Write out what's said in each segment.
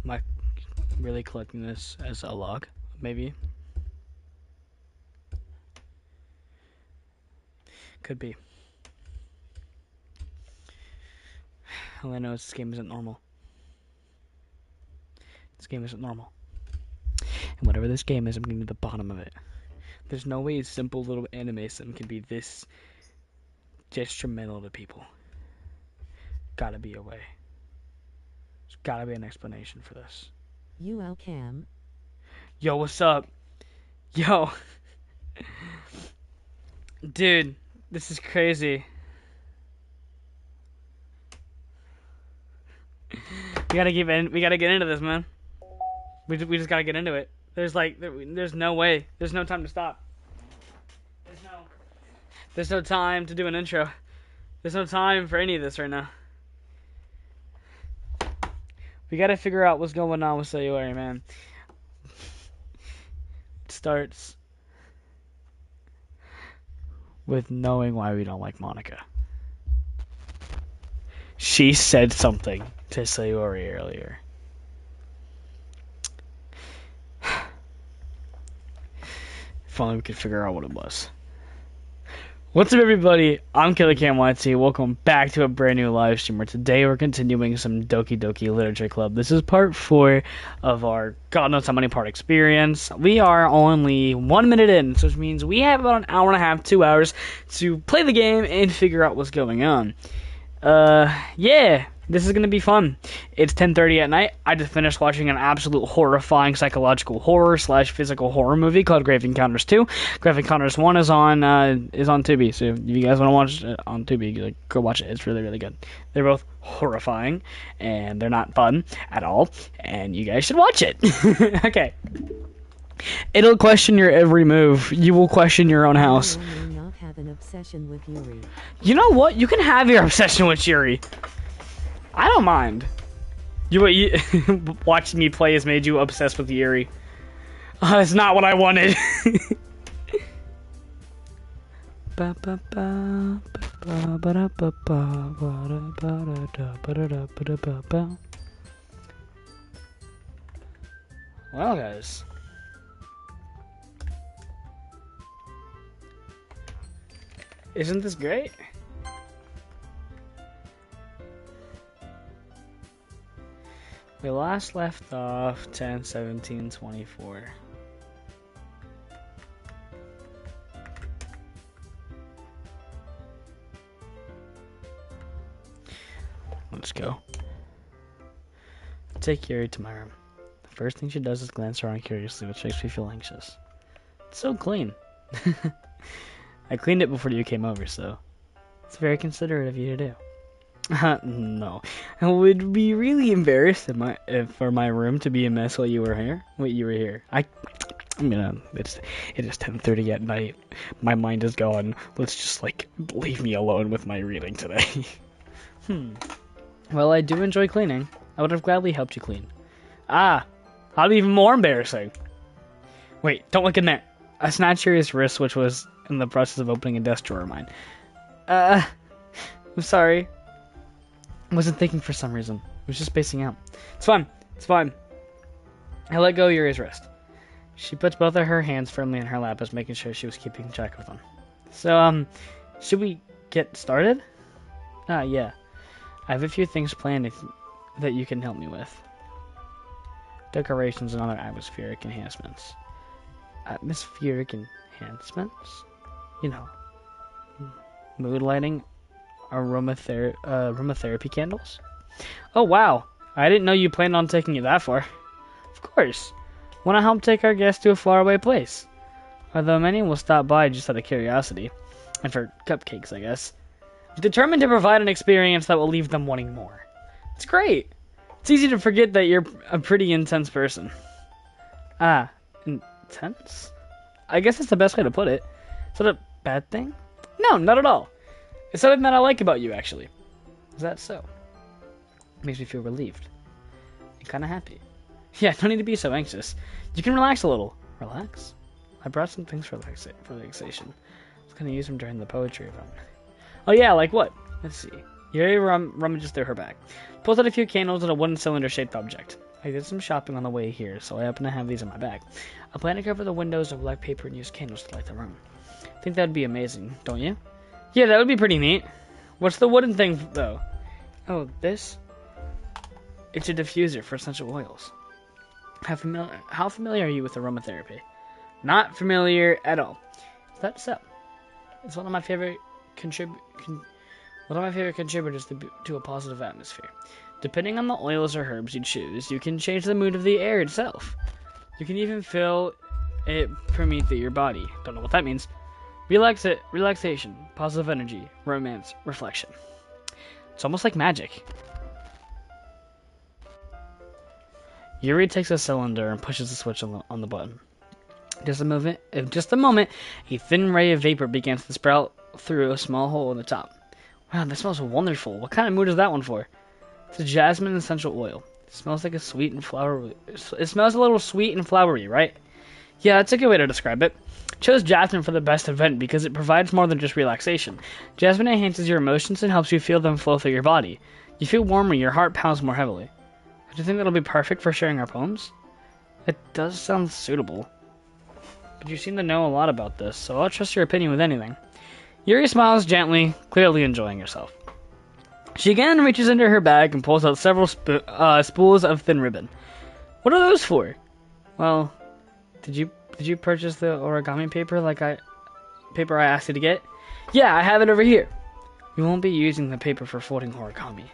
Am I really collecting this as a log? Maybe. Could be. All I know is this game isn't normal. This game isn't normal. And whatever this game is, I'm getting to the bottom of it. There's no way a simple little anime sim can be this detrimental to people. Gotta be a way. There's gotta be an explanation for this. Cam. Yo, what's up? Yo. Dude, this is crazy. We gotta get into this, man. We just gotta get into it. There's no way. There's no time to stop. There's no time to do an intro. There's no time for any of this right now. We gotta figure out what's going on with Sayori, man. It starts with knowing why we don't like Monica. She said something to Sayori earlier. If only we could figure out what it was. What's up, everybody? I'm Killer Cam YT. Welcome back to a brand new live stream where today we're continuing some Doki Doki Literature Club. This is part 4 of our God knows how many part experience. We are only 1 minute in, so which means we have about an hour and a half, 2 hours to play the game and figure out what's going on. Yeah, this is gonna be fun. It's 10:30 at night. I just finished watching an absolute horrifying psychological horror / physical horror movie called Grave Encounters 2. Grave Encounters 1 is on Tubi, so if you guys want to watch it on Tubi, like, go watch it. It's really, really good. They're both horrifying, and they're not fun at all, and you guys should watch it. Okay. It'll question your every move. You will question your own house. Have an obsession with Yuri. You know what? You can have your obsession with Yuri. I don't mind. You watching me play has made you obsessed with Yuri. That's not what I wanted. Well, guys. Isn't this great? We last left off 10/17/24. Let's go. Take Yuri to my room. The first thing she does is glance around curiously, which makes me feel anxious. It's so clean. I cleaned it before you came over, so it's very considerate of you to do. No, I would be really embarrassed for my room to be a mess while you were here. It is 10:30 at night. My mind is gone. Let's just leave me alone with my reading today. Well, I do enjoy cleaning. I would have gladly helped you clean. Ah, that'd be even more embarrassing. Wait, don't look in there. I snatched Yuri's wrist, which was in the process of opening a desk drawer of mine. I'm sorry. I wasn't thinking for some reason. I was just spacing out. It's fine. It's fine. I let go of Yuri's wrist. She puts both of her hands firmly in her lap, as making sure she was keeping track of them. So, should we get started? Yeah. I have a few things planned that you can help me with. Decorations and other atmospheric enhancements. Atmospheric enhancements? You know, mood lighting, aromatherapy candles. Oh wow, I didn't know you planned on taking it that far. Of course. Want to help take our guests to a faraway place. Although many will stop by just out of curiosity. And for cupcakes, I guess. I'm determined to provide an experience that will leave them wanting more. It's great. It's easy to forget that you're a pretty intense person. Ah, intense? I guess that's the best way to put it. Is that a bad thing? No, not at all. It's something that I like about you, actually. Is that so? It makes me feel relieved. And kind of happy. Yeah, no need to be so anxious. You can relax a little. Relax? I brought some things for relaxation. I was going to use them during the poetry event. Oh yeah, like what? Let's see. Yuri rummages through her bag, pulls out a few candles and a wooden cylinder-shaped object. I did some shopping on the way here, so I happen to have these in my bag. I plan to cover the windows with black paper and use candles to light the room. I think that'd be amazing, don't you? Yeah, that would be pretty neat. What's the wooden thing, though? Oh, this? It's a diffuser for essential oils. How familiar are you with aromatherapy? Not familiar at all. That's so. It's one of my favorite contributors to a positive atmosphere. Depending on the oils or herbs you choose, you can change the mood of the air itself. You can even feel it permeate through your body. Don't know what that means. Relaxation, positive energy, romance, reflection. It's almost like magic. Yuri takes a cylinder and pushes the switch on the button. Just a moment, a thin ray of vapor begins to sprout through a small hole in the top. Wow, that smells wonderful. What kind of mood is that one for? It's a jasmine essential oil. It smells like a sweet and flowery. It smells a little sweet and flowery, right? Yeah, that's a good way to describe it. Chose jasmine for the best event because it provides more than just relaxation. Jasmine enhances your emotions and helps you feel them flow through your body. You feel warmer, your heart pounds more heavily. Do you think that'll be perfect for sharing our poems? It does sound suitable. But you seem to know a lot about this, so I'll trust your opinion with anything. Yuri smiles gently, clearly enjoying herself. She again reaches into her bag and pulls out several spools of thin ribbon. What are those for? Well, did you purchase the origami paper I asked you to get? Yeah, I have it over here. We won't be using the paper for folding origami.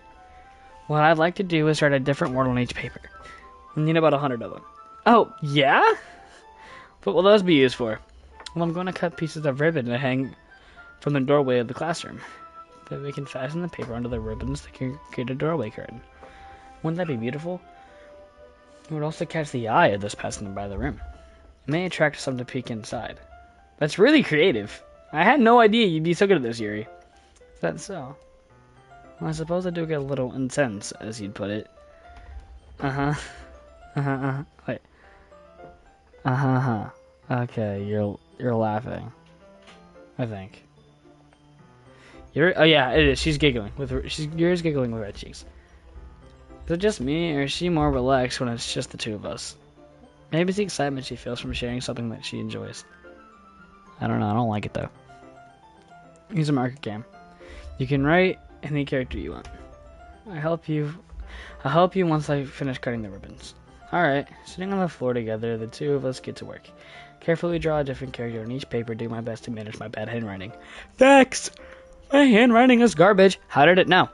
What I'd like to do is write a different word on each paper. We need about 100 of them. Oh, yeah? What will those be used for? Well, I'm going to cut pieces of ribbon to hang from the doorway of the classroom. Then we can fasten the paper onto the ribbons to create a doorway curtain. Wouldn't that be beautiful? It would also catch the eye of those passing by the room. It may attract some to peek inside. That's really creative. I had no idea you'd be so good at this, Yuri. Is that so? Well, I suppose I do get a little intense, as you'd put it. Wait. Okay, you're laughing. I think. Oh yeah, it is. She's giggling Yuri's giggling with red cheeks. Is it just me, or is she more relaxed when it's just the two of us? Maybe it's the excitement she feels from sharing something that she enjoys. I don't know. I don't like it though. Use a marker cam. You can write any character you want. I'll help you once I finish cutting the ribbons. Alright, sitting on the floor together, the two of us get to work. Carefully draw a different character on each paper, do my best to manage my bad handwriting. Thanks! My handwriting is garbage. How did it know?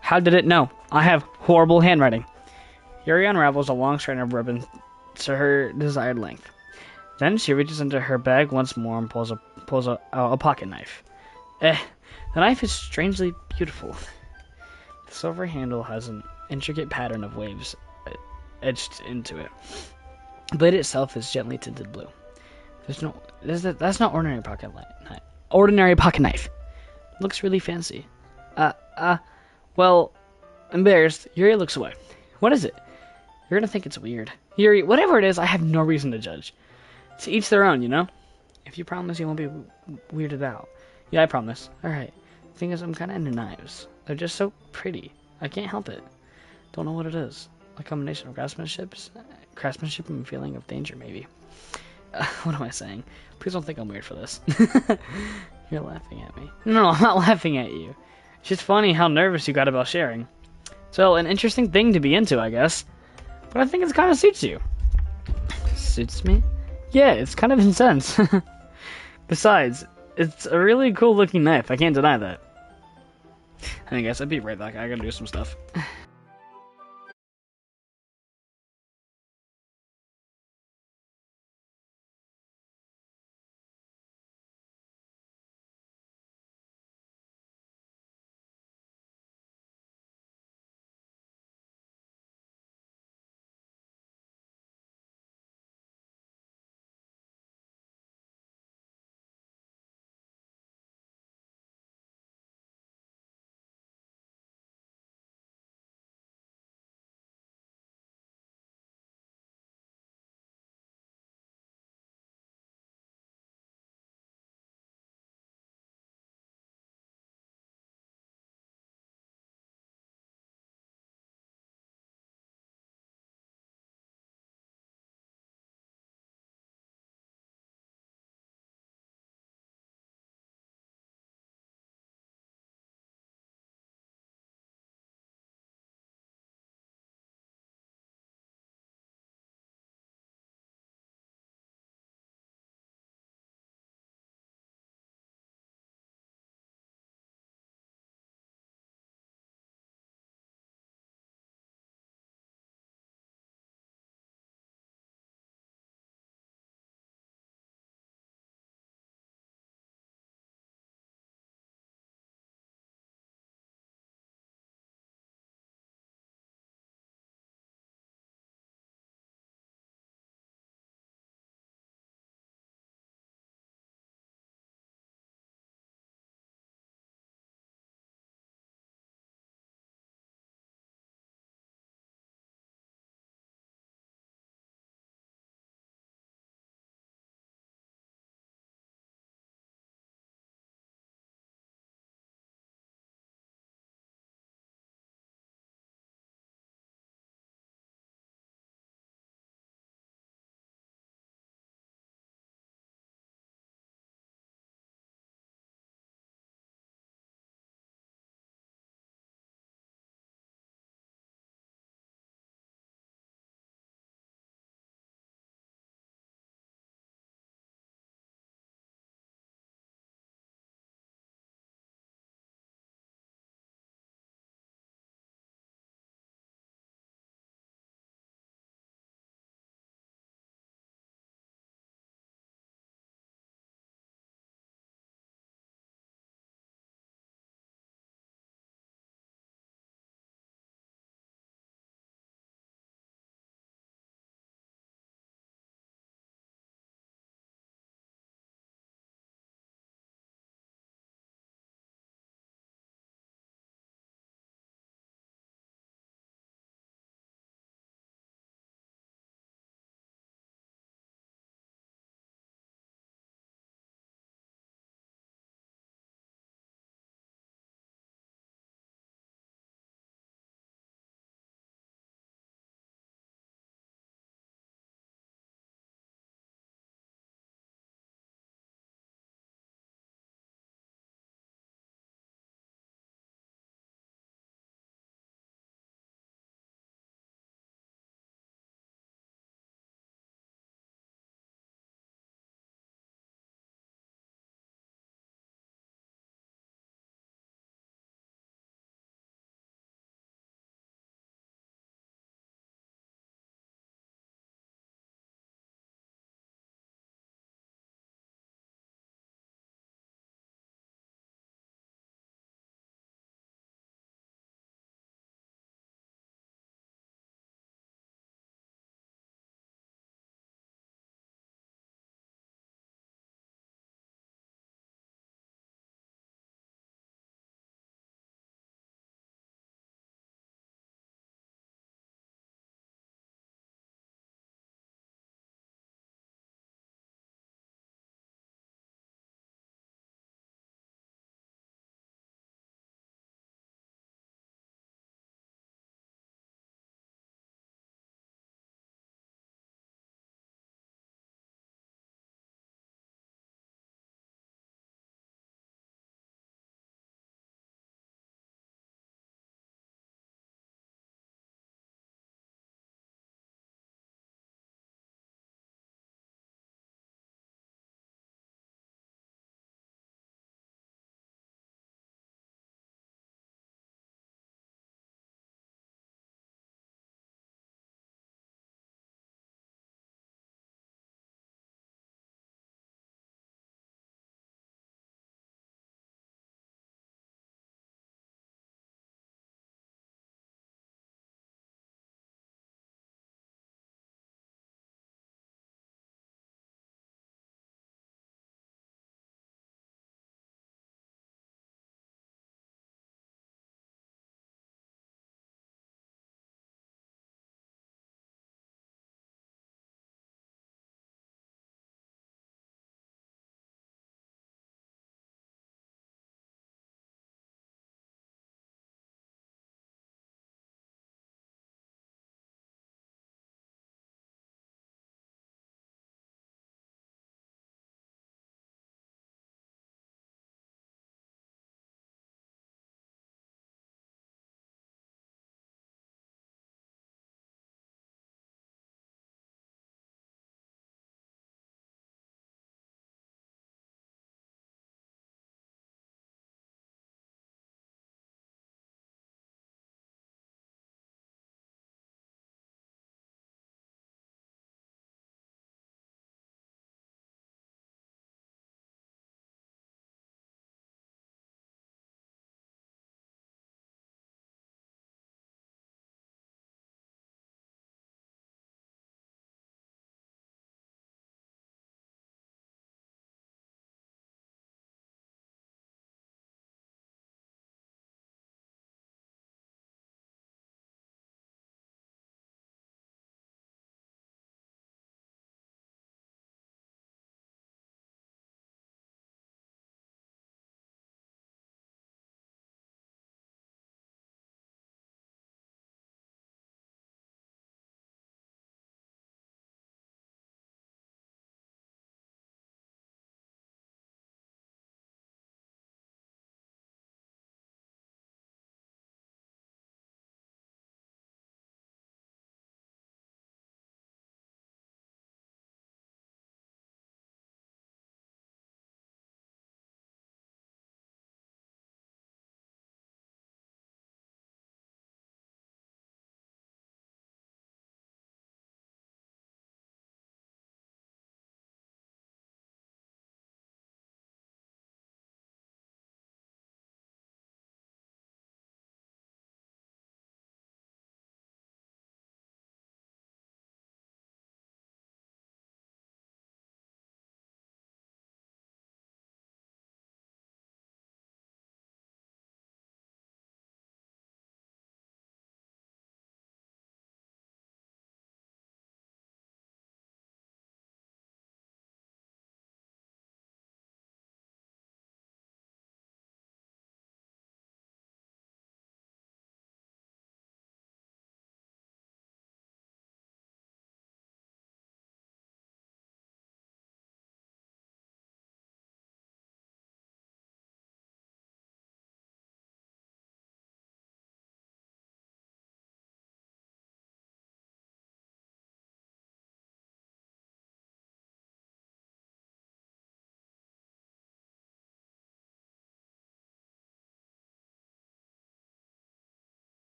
How did it know? I have horrible handwriting. Yuri unravels a long strand of ribbon to her desired length. Then she reaches into her bag once more and pulls a pocket knife. The knife is strangely beautiful. The silver handle has an intricate pattern of waves etched into it. The blade itself is gently tinted blue. That's not ordinary pocket knife. Ordinary pocket knife. Looks really fancy. Well, embarrassed, Yuri looks away. What is it? You're gonna think it's weird. Yuri, whatever it is, I have no reason to judge. To each their own, you know? If you promise you won't be weirded out. Yeah, I promise. Alright. The thing is, I'm kinda into knives. They're just so pretty. I can't help it. Don't know what it is. A combination of craftsmanship and a feeling of danger, maybe. What am I saying? Please don't think I'm weird for this. You're laughing at me. No, I'm not laughing at you. It's just funny how nervous you got about sharing. So, an interesting thing to be into, I guess. But I think it kind of suits you. Suits me? Yeah, it's kind of intense. Besides, it's a really cool looking knife. I can't deny that. I guess I'll be right back. I gotta do some stuff.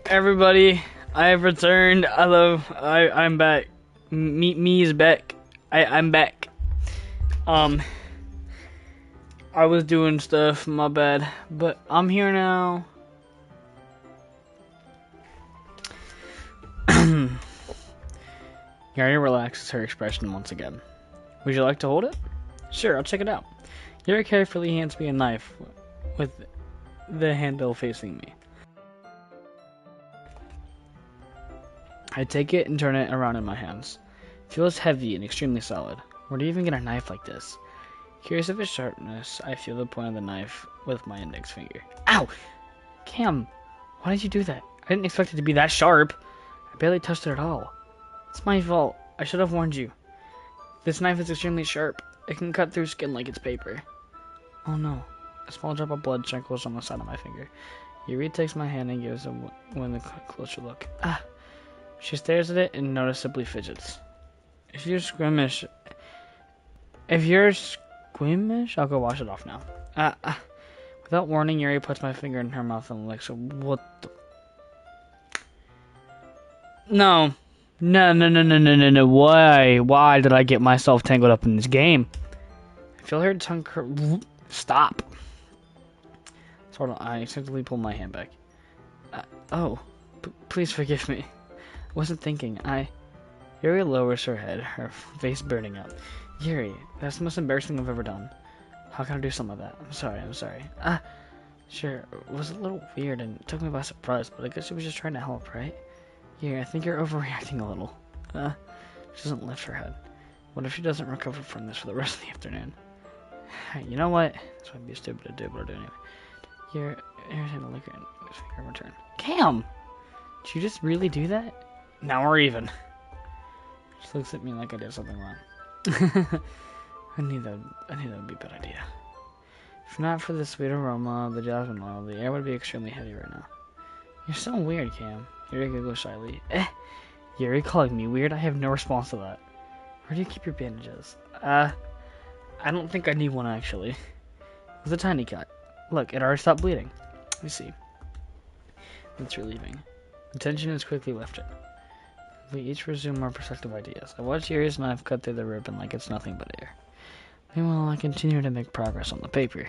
Everybody, I have returned. I'm back. Me is back. I'm back. I was doing stuff, my bad. But I'm here now. Yuri relaxes her expression once again. Would you like to hold it? Sure, I'll check it out. Yuri carefully hands me a knife with the handle facing me. I take it and turn it around in my hands. It feels heavy and extremely solid. Where do you even get a knife like this? Curious of its sharpness, I feel the point of the knife with my index finger. Ow! Cam, why did you do that? I didn't expect it to be that sharp. I barely touched it at all. It's my fault. I should have warned you. This knife is extremely sharp. It can cut through skin like it's paper. Oh no. A small drop of blood trickles on the side of my finger. Yuri takes my hand and gives a closer look. Ah! She stares at it and noticeably fidgets. If you're squeamish, I'll go wash it off now. Without warning, Yuri puts my finger in her mouth and licks it. What the? No. Why did I get myself tangled up in this game? I feel her tongue Stop. Sort of, I instinctively pull my hand back. Please forgive me. I wasn't thinking. Yuri lowers her head, her face burning up. Yuri, that's the most embarrassing I've ever done. How can I do something like that? I'm sorry. Sure, it was a little weird and took me by surprise, but I guess she was just trying to help, right? Yuri, I think you're overreacting a little. She doesn't lift her head. What if she doesn't recover from this for the rest of the afternoon? You know what? This might be stupid to do, but I'll do it anyway. Yuri's gonna lick her in return. Cam! Did you just really do that? Now we're even. She looks at me like I did something wrong. I knew that would be a bad idea. If not for the sweet aroma of the jasmine oil, the air would be extremely heavy right now. You're so weird, Cam. Yuri giggles shyly. Yuri calling me weird? I have no response to that. Where do you keep your bandages? I don't think I need one, actually. It was a tiny cut. Look, it already stopped bleeding. Let me see. It's relieving. The tension is quickly lifted. We each resume our perspective ideas. I watch Yuri's knife cut through the ribbon like it's nothing but air. Meanwhile, I continue to make progress on the paper.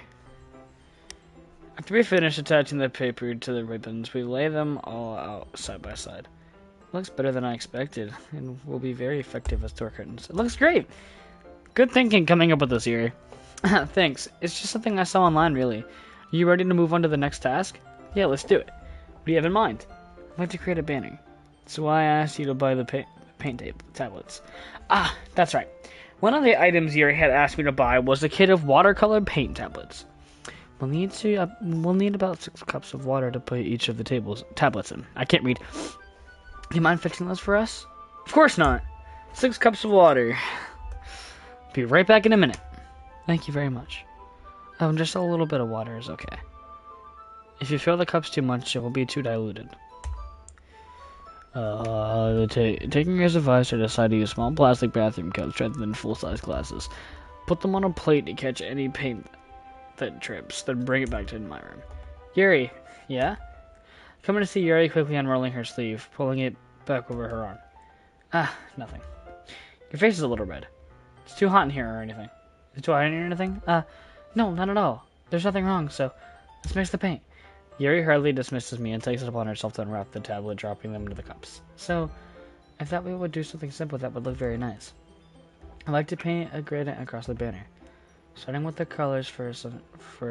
After we finish attaching the paper to the ribbons, we lay them all out side by side. It looks better than I expected, and will be very effective as door curtains. It looks great! Good thinking coming up with this, Yuri. Thanks. It's just something I saw online, really. Are you ready to move on to the next task? Yeah, let's do it. What do you have in mind? I'd like to create a banner. That's why I asked you to buy the paint tablets. That's right. One of the items Yuri had asked me to buy was a kit of watercolor paint tablets. We'll need about 6 cups of water to put each of the tablets in. I can't read. Do you mind fixing those for us? Of course not. 6 cups of water. Be right back in a minute. Thank you very much. Just a little bit of water is okay. If you fill the cups too much, it will be too diluted. Taking his advice, I decided to use small plastic bathroom cups rather than full-size glasses. Put them on a plate to catch any paint that drips, then bring it back to my room. Yuri, yeah? Coming to see Yuri quickly unrolling her sleeve, pulling it back over her arm. Nothing. Your face is a little red. It's too hot in here or anything. Is it too hot in here or anything? No, not at all. There's nothing wrong, so let's mix the paint. Yuri hardly dismisses me and takes it upon herself to unwrap the tablet, dropping them into the cups. So, I thought we would do something simple that would look very nice. I'd like to paint a gradient across the banner, starting with the colors for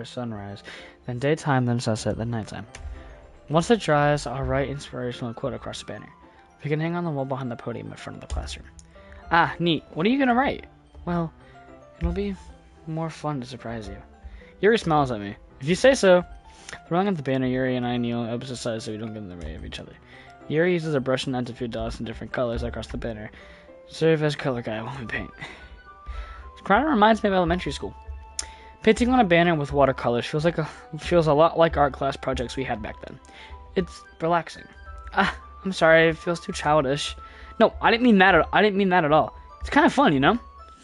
sunrise, then daytime, then sunset, then nighttime. Once it dries, I'll write inspirational quote across the banner. We can hang on the wall behind the podium in front of the classroom. Neat. What are you gonna write? Well, it'll be more fun to surprise you. Yuri smiles at me. If you say so. Throwing up the banner, Yuri and I kneel opposite sides so we don't get in the way of each other. Yuri uses a brush and adds a few dots in different colors across the banner. Serve as color guide while we paint. This kind of reminds me of elementary school. Painting on a banner with watercolors feels a lot like art class projects we had back then. It's relaxing. I'm sorry, it feels too childish. No, I didn't mean that at all. It's kind of fun, you know?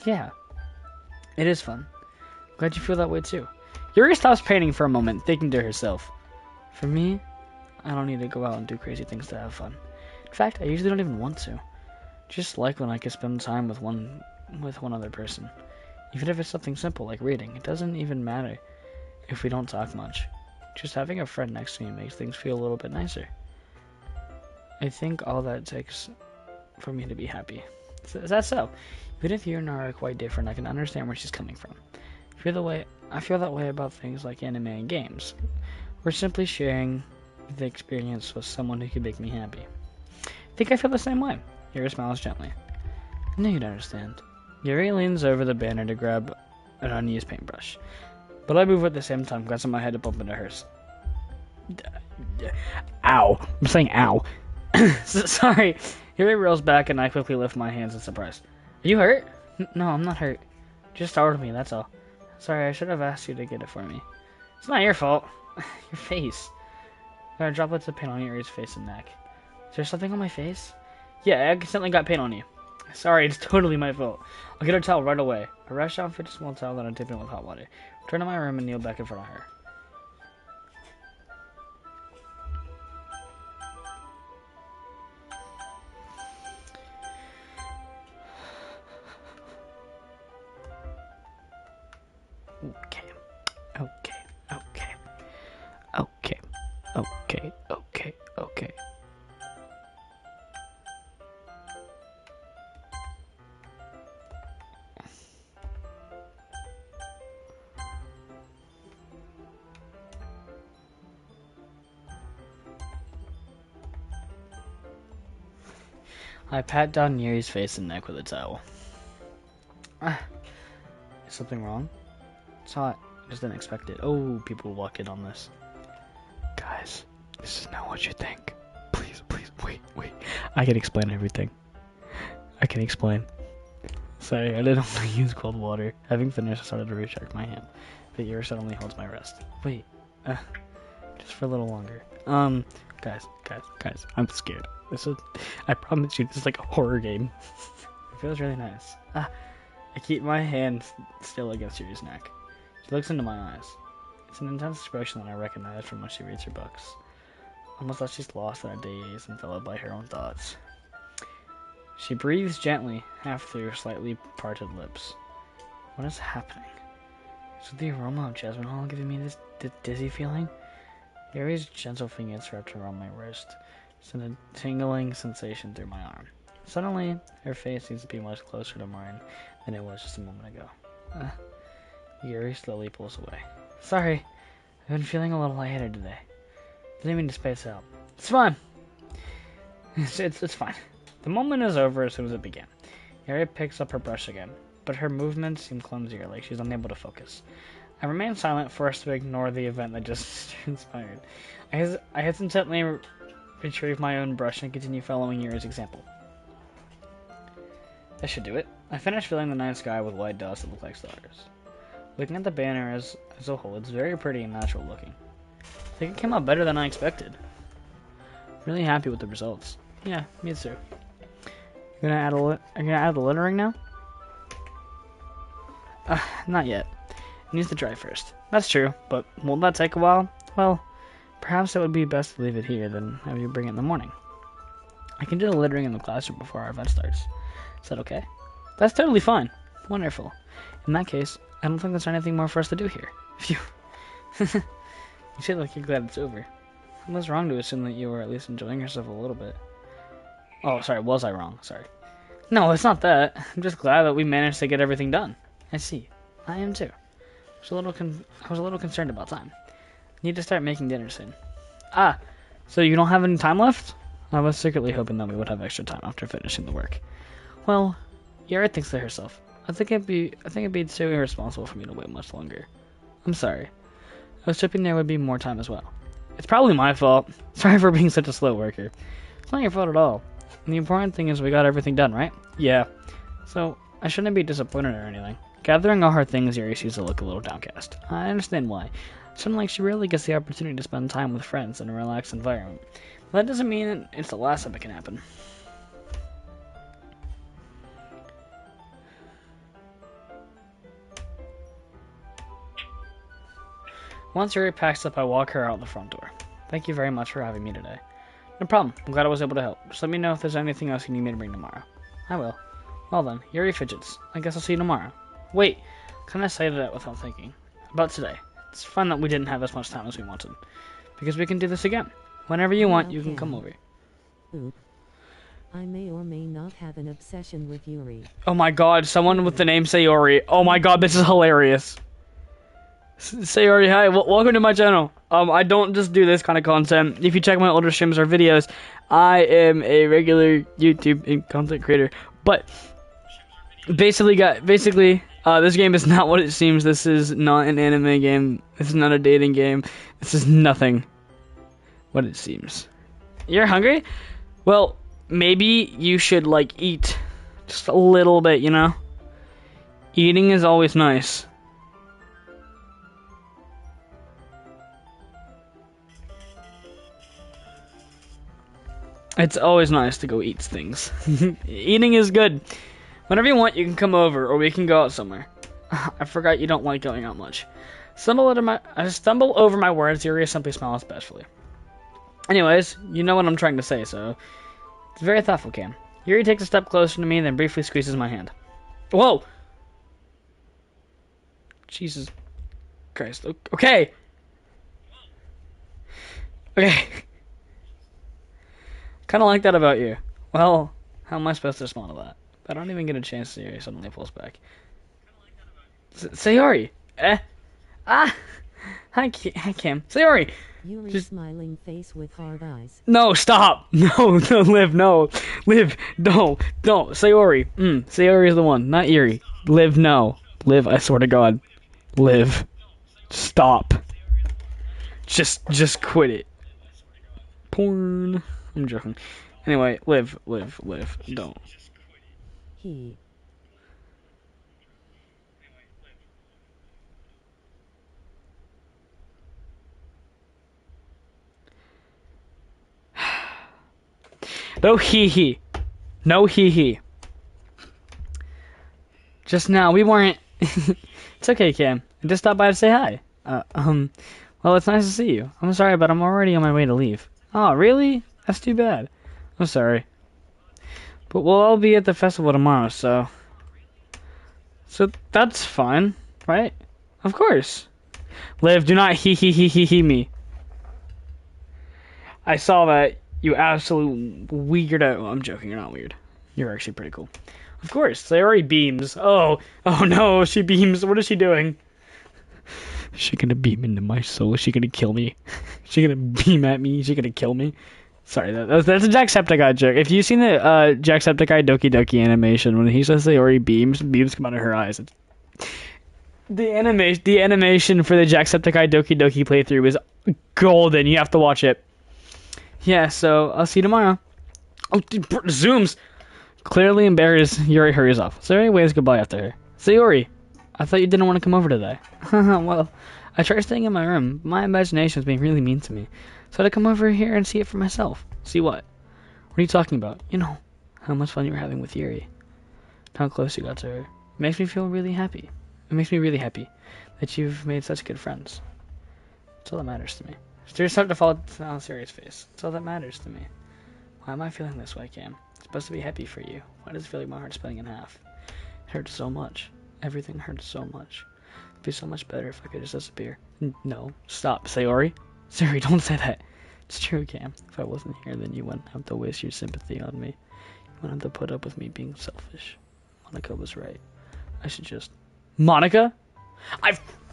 Yeah. It is fun. Glad you feel that way too. Yuri stops painting for a moment, thinking to herself. For me, I don't need to go out and do crazy things to have fun. In fact, I usually don't even want to. Just like when I can spend time with one other person. Even if it's something simple like reading, it doesn't even matter if we don't talk much. Just having a friend next to me makes things feel a little bit nicer. I think all that takes for me to be happy. Is that so? Even if you and I are quite different, I can understand where she's coming from. I feel that way about things like anime and games. We're simply sharing the experience with someone who can make me happy. I think I feel the same way. Yuri smiles gently. I knew you'd understand. Yuri leans over the banner to grab an unused paintbrush. But I move at the same time, glancing my head to bump into hers. Ow. I'm saying ow. Sorry. Yuri reels back and I quickly lift my hands in surprise. Are you hurt? No, I'm not hurt. Just startled me, that's all. Sorry, I should have asked you to get it for me. It's not your fault. Your face. There are droplets of paint on Yuri's face and neck. Is there something on my face? Yeah, I accidentally got paint on you. Sorry, it's totally my fault. I'll get a towel right away. I rush out for a small towel, then I dip it with hot water. Return to my room and kneel back in front of her. Okay. I pat down Yuri's face and neck with a towel. Is something wrong? It's hot. I just didn't expect it. Oh, people walk in on this. Guys, this is not what you think. Please, wait. I can explain everything. I can explain. Sorry, I didn't want to use cold water. Having finished, I started to recheck my hand. But Yuri suddenly holds my wrist. Wait, just for a little longer. Guys, I'm scared. I promise you, this is like a horror game. It feels really nice. I keep my hand still against Yuri's neck. She looks into my eyes. It's an intense expression that I recognize from when she reads her books. Almost like she's lost in a daze, enveloped by her own thoughts. She breathes gently, half through her slightly parted lips. What is happening? Is it the aroma of jasmine oil giving me this dizzy feeling? Yuri's gentle fingers wrapped around my wrist, sent a tingling sensation through my arm. Suddenly, her face seems to be much closer to mine than it was just a moment ago. Yuri slowly pulls away. Sorry, I've been feeling a little lightheaded today. Didn't mean to space out. It's fine. It's fine. The moment is over as soon as it began. Yuri picks up her brush again, but her movements seem clumsier, like she's unable to focus. I remain silent, forced to ignore the event that just transpired. I hesitantly retrieve my own brush and continue following Yuri's example. That should do it. I finish filling the night sky with white dust that look like stars. Looking at the banner as a whole, it's very pretty and natural looking. I think it came out better than I expected. Really happy with the results. Yeah, me too. You're gonna add the lettering now? Not yet. It needs to dry first. That's true, but won't that take a while? Well, perhaps it would be best to leave it here than have you bring it in the morning. I can do the lettering in the classroom before our event starts. Is that okay? That's totally fine. Wonderful. In that case, I don't think there's anything more for us to do here. Phew. You seem like you're glad it's over. I was wrong to assume that you were at least enjoying yourself a little bit. Oh, sorry, was I wrong? Sorry. No, it's not that. I'm just glad that we managed to get everything done. I see. I am too. I was a little concerned about time. Need to start making dinner soon. So you don't have any time left? I was secretly hoping that we would have extra time after finishing the work. Well, Yara thinks to herself. I think it'd be too irresponsible for me to wait much longer. I'm sorry. I was hoping there would be more time as well. It's probably my fault. Sorry for being such a slow worker. It's not your fault at all. And the important thing is we got everything done, right? Yeah. So, I shouldn't be disappointed or anything. Gathering all her things, Yuri seems to look a little downcast. I understand why. It sounds like she rarely gets the opportunity to spend time with friends in a relaxed environment. But that doesn't mean it's the last time it can happen. Once Yuri packs up, I walk her out the front door. Thank you very much for having me today. No problem. I'm glad I was able to help. Just let me know if there's anything else you need me to bring tomorrow. I will. Well then, Yuri fidgets. I guess I'll see you tomorrow. Wait, can I say that without thinking? About today. It's fun that we didn't have as much time as we wanted. Because we can do this again. Whenever you want, you can come over. Oop. I may or may not have an obsession with Yuri. Oh my god, someone with the name Sayori. Oh my god, this is hilarious. Sayori, hi, welcome to my channel. I don't just do this kind of content. If you check my older streams or videos, I am a regular YouTube and content creator. But basically, this game is not what it seems. This is not an anime game. This is not a dating game. This is nothing what it seems. You're hungry? Well, maybe you should, like, eat just a little bit, you know? Eating is always nice. It's always nice to go eat things. Eating is good. Whenever you want, you can come over, or we can go out somewhere. I forgot you don't like going out much. I stumble over my words. Yuri simply smiles especially. Anyways, you know what I'm trying to say, so it's very thoughtful, Cam. Yuri takes a step closer to me, then briefly squeezes my hand. Whoa! Jesus Christ. Okay. Okay. Kind of like that about you. Well, how am I supposed to respond to that? I don't even get a chance to Yuri suddenly pulls back. Sayori! Ah! Hi, Cam. Sayori! Yuri's smiling face with hard eyes. No, stop! No, Liv, no. Liv, don't. Sayori. Sayori is the one, not Yuri. Liv, no. Liv, I swear to God. Liv. Stop. Just quit it. Porn. I'm joking. Anyway, Liv, don't. He. No hee. No hee. Just now, we weren't... It's okay, Cam. I just stopped by to say hi. Well, it's nice to see you. I'm sorry, but I'm already on my way to leave. Oh, really? That's too bad. I'm sorry. But we'll all be at the festival tomorrow, so So that's fine, right? Of course. Liv, do not he me. I saw that, you absolute weirdo. I'm joking, you're not weird. You're actually pretty cool. Of course, they already beams. Oh no, she beams. What is she doing? Is she gonna beam into my soul? Is she gonna kill me? Is she gonna beam at me? Is she gonna kill me? Sorry, that's a Jacksepticeye joke. If you've seen the Jacksepticeye Doki Doki animation, when he says they already beams come out of her eyes. The animation for the Jacksepticeye Doki Doki playthrough is golden. You have to watch it. Yeah, so I'll see you tomorrow. Oh, zooms. Clearly embarrassed, Yuri hurries off. Sayori waves goodbye after her. Sayori, I thought you didn't want to come over today. Well, I tried staying in my room, but my imagination was being really mean to me. So I had to come over here and see it for myself. See what? What are you talking about? You know, how much fun you were having with Yuri. How close you got to her. It makes me feel really happy. It makes me really happy that you've made such good friends. That's all that matters to me. Tears start to fall down Sayori's face. That's all that matters to me. Why am I feeling this way, Cam? It's supposed to be happy for you. Why does it feel like my heart's splitting in half? It hurts so much. Everything hurts so much. It'd be so much better if I could just disappear. No. Stop. Sayori? Sayori, don't say that. It's true, Cam. If I wasn't here, then you wouldn't have to waste your sympathy on me. You wouldn't have to put up with me being selfish. Monica was right. I should just... Monica?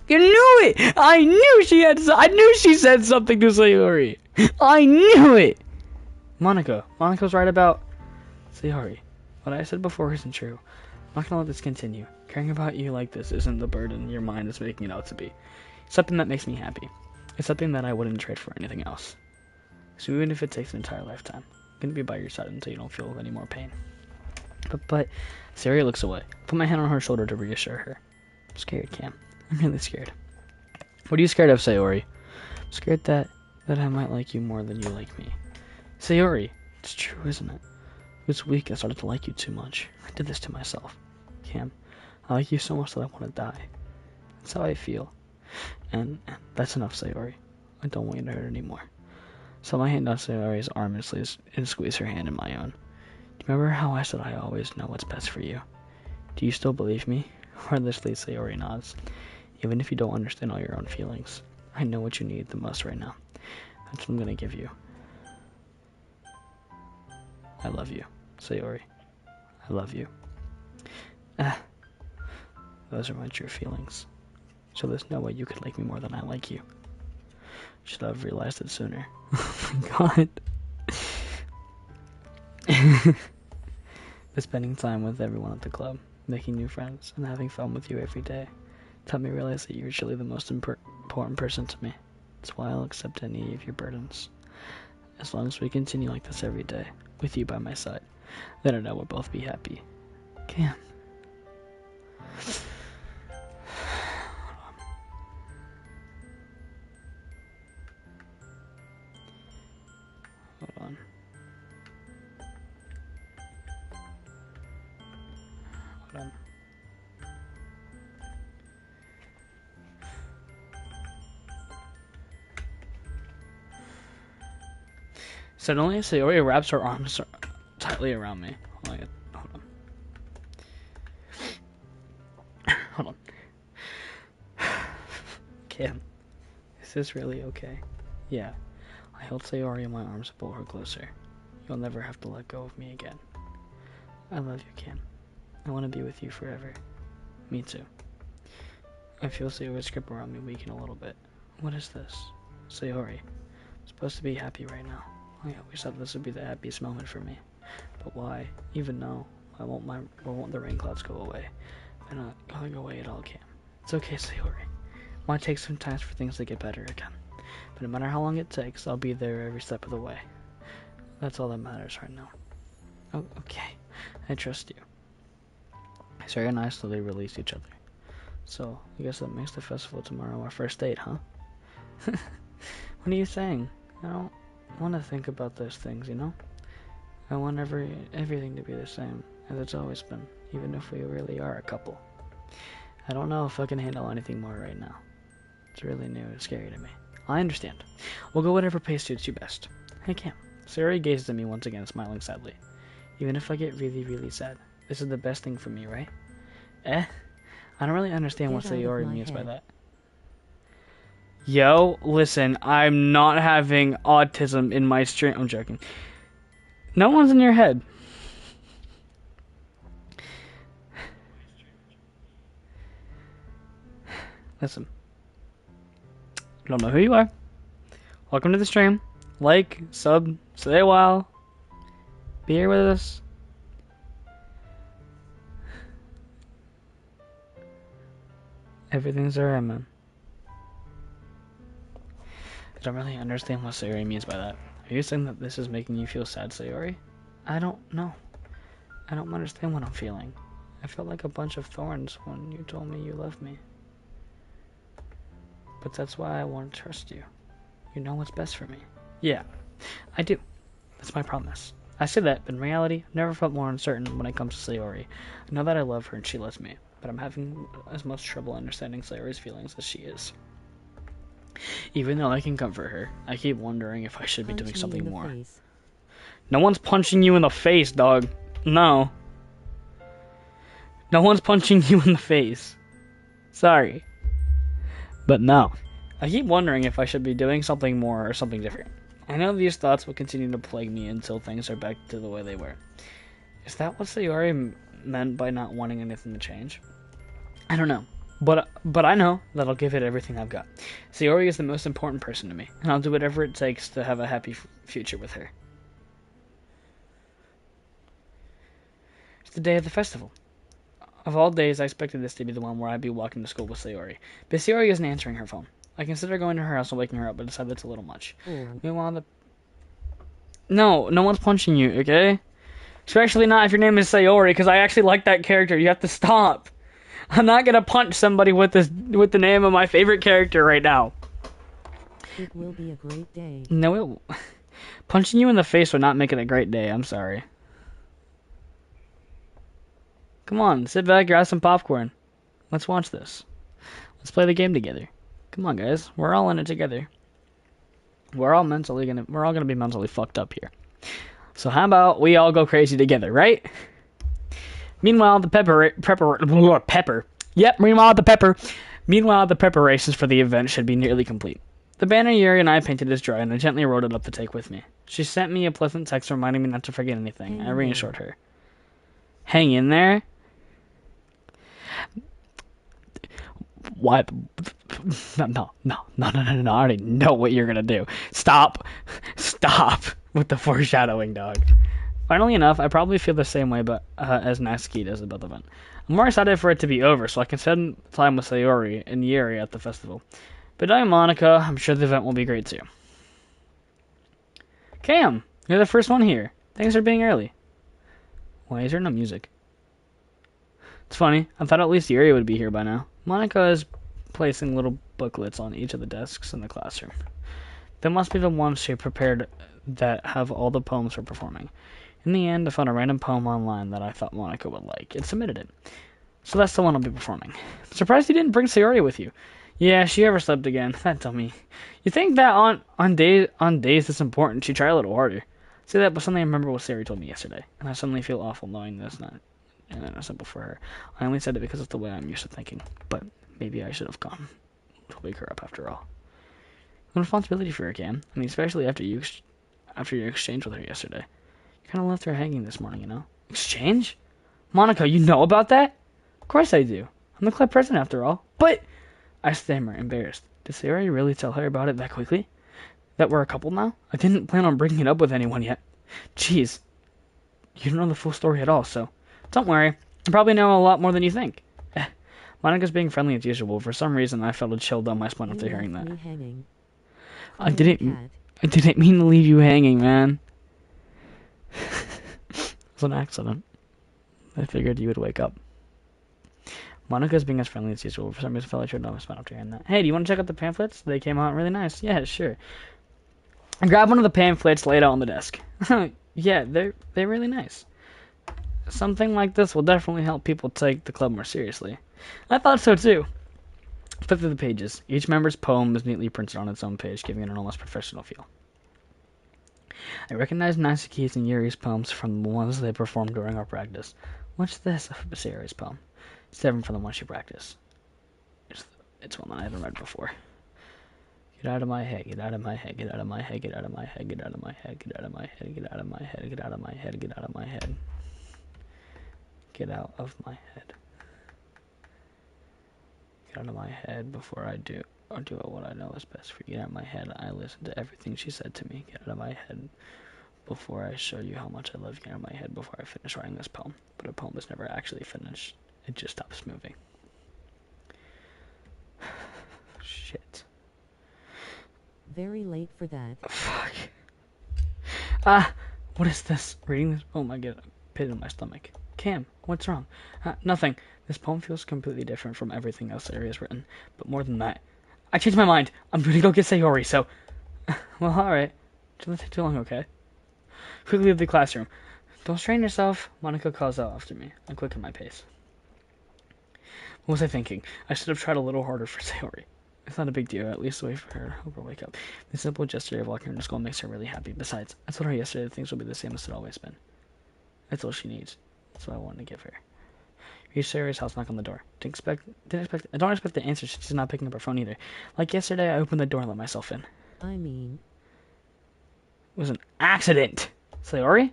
You knew it! I knew she said something to Sayori. I knew it! Monica was right about Sayori. What I said before isn't true. I'm not gonna let this continue. Caring about you like this isn't the burden your mind is making it out to be. It's something that makes me happy. It's something that I wouldn't trade for anything else. So even if it takes an entire lifetime, I'm gonna be by your side until you don't feel any more pain. But Sayori looks away. Put my hand on her shoulder to reassure her. I'm scared, Cam. I'm really scared. What are you scared of, Sayori? I'm scared that I might like you more than you like me. Sayori, it's true, isn't it? This week I started to like you too much. I did this to myself. Cam, I like you so much that I want to die. That's how I feel. And that's enough, Sayori. I don't want you to hurt anymore. So my hand on Sayori's arm and squeeze her hand in my own. Do you remember how I said I always know what's best for you? Do you still believe me? Wordlessly, Sayori nods. Even if you don't understand all your own feelings, I know what you need the most right now. That's what I'm gonna give you. I love you, Sayori. I love you. Those are my true feelings. So there's no way you could like me more than I like you. Should have realized it sooner. Oh my god. But spending time with everyone at the club, making new friends, and having fun with you every day taught me to realize that you're truly the most important person to me. That's why I'll accept any of your burdens. As long as we continue like this every day, with you by my side, then I know we'll both be happy. Cam. Hold on. Hold on. Suddenly, Sayori wraps her arms tightly around me. Hold on. Hold on. Cam, is this really okay? Yeah. I held Sayori in my arms to pull her closer. You'll never have to let go of me again. I love you, Cam. I want to be with you forever. Me too. I feel Sayori's grip around me weaken a little bit. What is this? Sayori, I'm supposed to be happy right now. I always thought this would be the happiest moment for me. But why? Even though I won't the rain clouds go away? They're not going away at all, Cam. It's okay, Sayori. It might take some time for things to get better again. But no matter how long it takes, I'll be there every step of the way. That's all that matters right now. Oh, okay. I trust you. Sayori and I slowly released each other. So, I guess that makes the festival tomorrow our first date, huh? What are you saying? I don't want to think about those things, you know? I want everything to be the same, as it's always been, even if we really are a couple. I don't know if I can handle anything more right now. It's really new and scary to me. I understand. We'll go whatever pace suits you best. Hey, Cam. Sayori gazes at me once again, smiling sadly. Even if I get really, really sad, this is the best thing for me, right? I don't really understand what Sayori means by that. Yo, listen, I'm not having autism in my stream. I'm joking. No one's in your head. Listen. I don't know who you are. Welcome to the stream. Like, sub, stay a while. Be here with us. Everything's alright, man. I don't really understand what Sayori means by that. Are you saying that this is making you feel sad, Sayori? I don't know. I don't understand what I'm feeling. I felt like a bunch of thorns when you told me you loved me. But that's why I want to trust you. You know what's best for me. Yeah, I do. That's my promise. I say that, but in reality, I've never felt more uncertain when it comes to Sayori. I know that I love her and she loves me, but I'm having as much trouble understanding Sayori's feelings as she is. Even though I can comfort her, I keep wondering if I should be doing something more. No one's punching you in the face, dog. No. No one's punching you in the face. Sorry. But no. I keep wondering if I should be doing something more or something different. I know these thoughts will continue to plague me until things are back to the way they were. Is that what Sayori meant by not wanting anything to change? I don't know. But I know that I'll give it everything I've got. Sayori is the most important person to me, and I'll do whatever it takes to have a happy future with her. It's the day of the festival. Of all days, I expected this to be the one where I'd be walking to school with Sayori. But Sayori isn't answering her phone. I consider going to her house and waking her up, but decide that's a little much. Meanwhile, No one's punching you, okay? Especially not if your name is Sayori, because I actually like that character. You have to stop. I'm not gonna punch somebody with the name of my favorite character right now. It will be a great day. No, punching you in the face would not make it a great day. I'm sorry. Come on, sit back, grab some popcorn. Let's watch this. Let's play the game together. Come on, guys. We're all in it together. We're all gonna be mentally fucked up here. So how about we all go crazy together, right? Meanwhile, the pepper. Yep. Meanwhile, the preparations for the event should be nearly complete. The banner Yuri and I painted is dry, and I gently wrote it up to take with me. She sent me a pleasant text reminding me not to forget anything. I reassured her. Hang in there. What? No. I already know what you're gonna do. Stop with the foreshadowing, dog. Funnily enough, I probably feel the same way as Natsuki does about the event. I'm more excited for it to be over so I can spend time with Sayori and Yuri at the festival. But knowing Monica, I'm sure the event will be great too. Cam, you're the first one here. Thanks for being early. Why is there no music? It's funny, I thought at least Yuri would be here by now. Monica is placing little booklets on each of the desks in the classroom. They must be the ones she prepared that have all the poems for performing. In the end, I found a random poem online that I thought Monica would like and submitted it. So that's the one I'll be performing. Surprised you didn't bring Sayori with you. Yeah, she overslept again. That dummy. You think that on days that's important, she'd try a little harder. Say that, but something I remember what Sayori told me yesterday, and I suddenly feel awful knowing that's not simple for her. I only said it because it's the way I'm used to thinking, but maybe I should have gone to wake her up after all. No responsibility for her, Cam. I mean, especially after your exchange with her yesterday. You kind of left her hanging this morning, you know? Exchange? Monica, you know about that? Of course I do. I'm the club president after all. But I stammer, embarrassed. Did Sayori really tell her about it that quickly? That we're a couple now? I didn't plan on bringing it up with anyone yet. Jeez. You don't know the full story at all, so don't worry. I probably know a lot more than you think. Monica's being friendly as usual. For some reason, I felt a chill down my spine after hearing that. I didn't mean to leave you hanging, man. It was an accident. I figured you would wake up. Monica's being as friendly as usual. For some reason, I felt like I should have spun after hearing that. Hey, do you want to check out the pamphlets? They came out really nice. Yeah, sure. I grabbed one of the pamphlets, laid it on the desk. Yeah, they're really nice. Something like this will definitely help people take the club more seriously. I thought so too. Flip through the pages. Each member's poem is neatly printed on its own page, giving it an almost professional feel. I recognized Natsuki's and Yuri's poems from the ones they performed during our practice. What's this? Sayori's poem. It's different from the one she practiced. It's one that I haven't read before. Get out of my head, get out of my head, get out of my head, get out of my head, get out of my head, get out of my head, get out of my head, get out of my head, get out of my head. Get out of my head. Get out of my head before I do what I know is best for you. Get out of my head. I listened to everything she said to me. Get out of my head before I show you how much I love you. Get out of my head before I finish writing this poem. But a poem is never actually finished. It just stops moving. Shit. Very late for that. Fuck. What is this? Reading this poem, I get a pit in my stomach. Cam, what's wrong? Nothing. This poem feels completely different from everything else Sayori has written. But more than that, I changed my mind. I'm going to go get Sayori, so... Well, alright. Shouldn't take too long, okay? Quickly leave the classroom. Don't strain yourself, Monica calls out after me. I quicken my pace. What was I thinking? I should have tried a little harder for Sayori. It's not a big deal, at least wait for her to help her wake up. The simple gesture of walking her to school makes her really happy. Besides, I told her yesterday that things will be the same as it's always been. That's all she needs. That's what I wanted to give her. Reach Sayori's house, knock on the door. I don't expect the answer. She's not picking up her phone either. Like yesterday, I opened the door and let myself in. I mean... It was an accident! Sayori?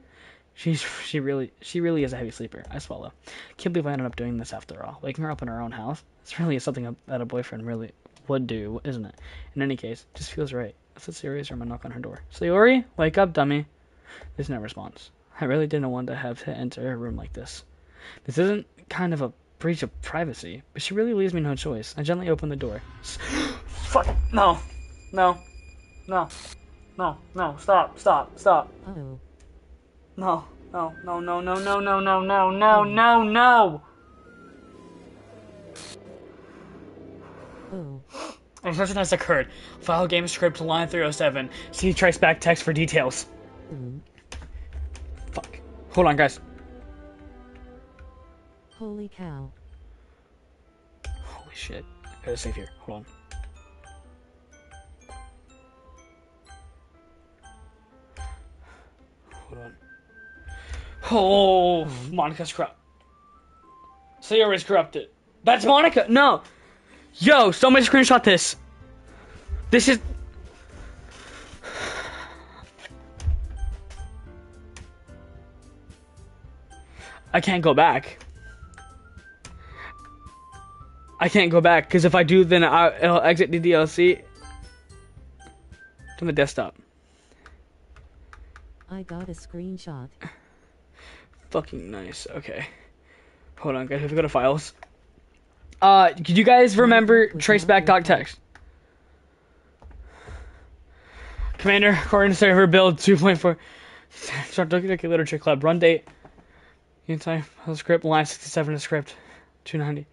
She really is a heavy sleeper. I swallow. Can't believe I ended up doing this after all. Waking her up in her own house? It's really something that a boyfriend really would do, isn't it? In any case, it just feels right. I said Sayori's room and knock on her door. Sayori? Wake up, dummy. There's no response. I really didn't want to have to enter her room like this. This isn't kind of a breach of privacy, but she really leaves me no choice. I gently open the door. Fuck! No! No! No! No! No! Stop! Stop! Stop! Uh-oh. No! No! No! No! No! No! No! No! No! No! No! No! Oh. An insertion has occurred. File game script line 307. See trace back text for details. Fuck. Hold on, guys. Holy cow. Holy shit. I gotta save here. Hold on. Oh, Monica's corrupt. Sayori's corrupted. That's Monica. No. Yo, somebody screenshot this. This is... I can't go back. I can't go back, because if I do, then it'll exit DDLC to the desktop. I got a screenshot. Fucking nice. Okay. Hold on, guys. We have to go to files. Did you guys remember traceback.txt? Commander, according to server build 2.4. Start Doki Literature Club. Run date. Time. Script. Line 67 is script. 290.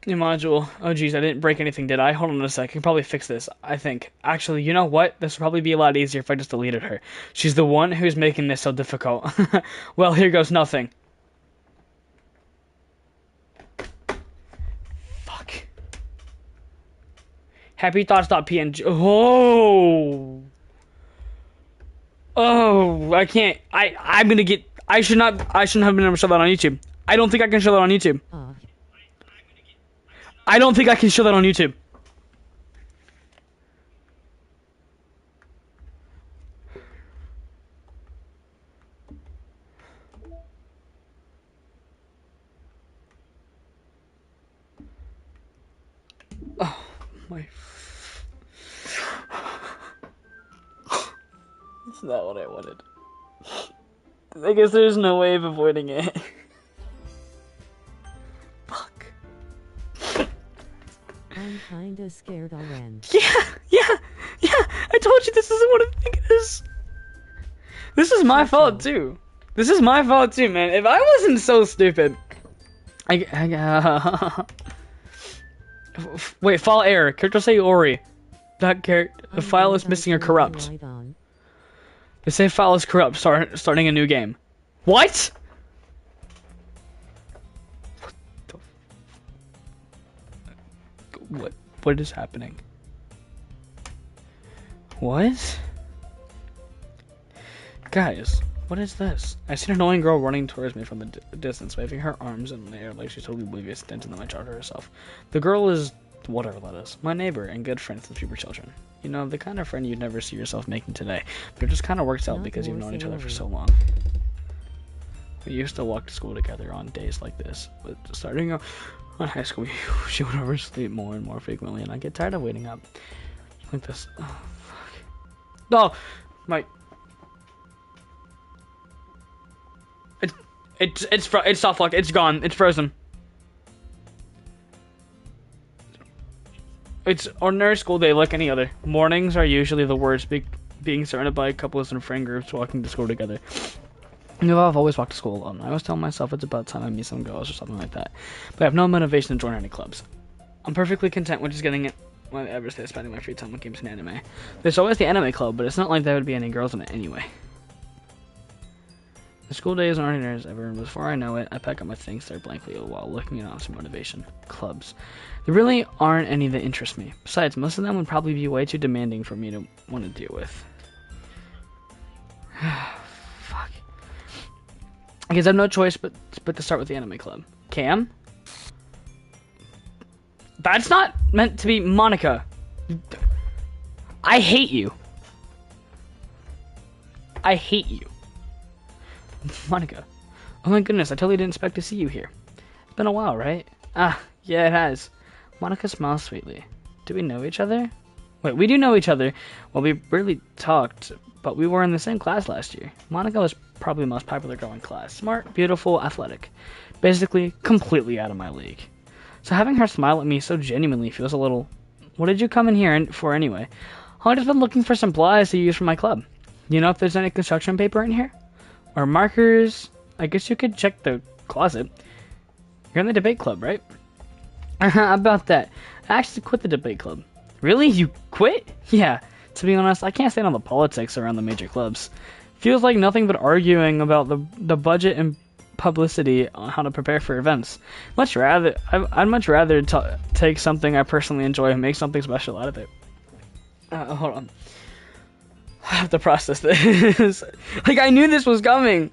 New module. Oh geez, I didn't break anything, did I? Hold on a sec. I can probably fix this, I think. Actually, you know what? This would probably be a lot easier if I just deleted her. She's the one who's making this so difficult. Well, here goes nothing. Fuck. Happythoughts.png. Oh. Oh, I can't. I'm gonna get. I shouldn't have been able to show that on YouTube. I don't think I can show that on YouTube. I don't think I can show that on YouTube. Oh my. It's not what I wanted. I guess there's no way of avoiding it. Fuck. I'm kinda scared already. Yeah. I told you this isn't what I think it is. This is my fault too. This is my fault too, man. If I wasn't so stupid, wait, file error. Character say Ori. That character. The file is missing or corrupt. The save file is corrupt. Starting a new game. What? What is happening? What? Guys, what is this? I see an annoying girl running towards me from the distance, waving her arms in the air like she's totally oblivious to my charger herself. The girl is whatever that is. My neighbor and good friend since we were children. You know, the kind of friend you'd never see yourself making today. But it just kind of works out because you've known each other for so long. We used to walk to school together on days like this. But starting on high school, she would oversleep more and more frequently, and I get tired of waiting up. Like this. Oh, fuck. No! My... It's soft locked. It's gone. It's frozen. It's ordinary school day like any other. Mornings are usually the worst, being surrounded by couples and friend groups walking to school together. You know, I've always walked to school alone. I always tell myself it's about time I meet some girls or something like that. But I have no motivation to join any clubs. I'm perfectly content with just getting it whenever I spending my free time on games and anime. There's always the anime club, but it's not like there would be any girls in it anyway. The school day is ordinary as ever, and before I know it, I pack up my things, stare blankly while looking at some motivation. Clubs. There really aren't any that interest me. Besides, most of them would probably be way too demanding for me to want to deal with. Fuck. I guess I have no choice but to start with the anime club. Cam? That's not meant to be Monica. I hate you. I hate you. Monica. Oh my goodness, I totally didn't expect to see you here. It's been a while, right? Ah, yeah, it has. Monica smiles sweetly. Do we know each other? Wait, we do know each other. Well, we barely talked, but we were in the same class last year. Monica was probably the most popular girl in class. Smart, beautiful, athletic. Basically, completely out of my league. So having her smile at me so genuinely feels a little... What did you come in here for anyway? I've just been looking for supplies to use for my club. You know if there's any construction paper in here? Or markers? I guess you could check the closet. You're in the debate club, right? About that. I actually quit the debate club. Really? You quit? Yeah. To be honest, I can't stand all the politics around the major clubs. Feels like nothing but arguing about the budget and publicity on how to prepare for events. I'd much rather take something I personally enjoy and make something special out of it. Hold on. I have to process this. Like, I knew this was coming.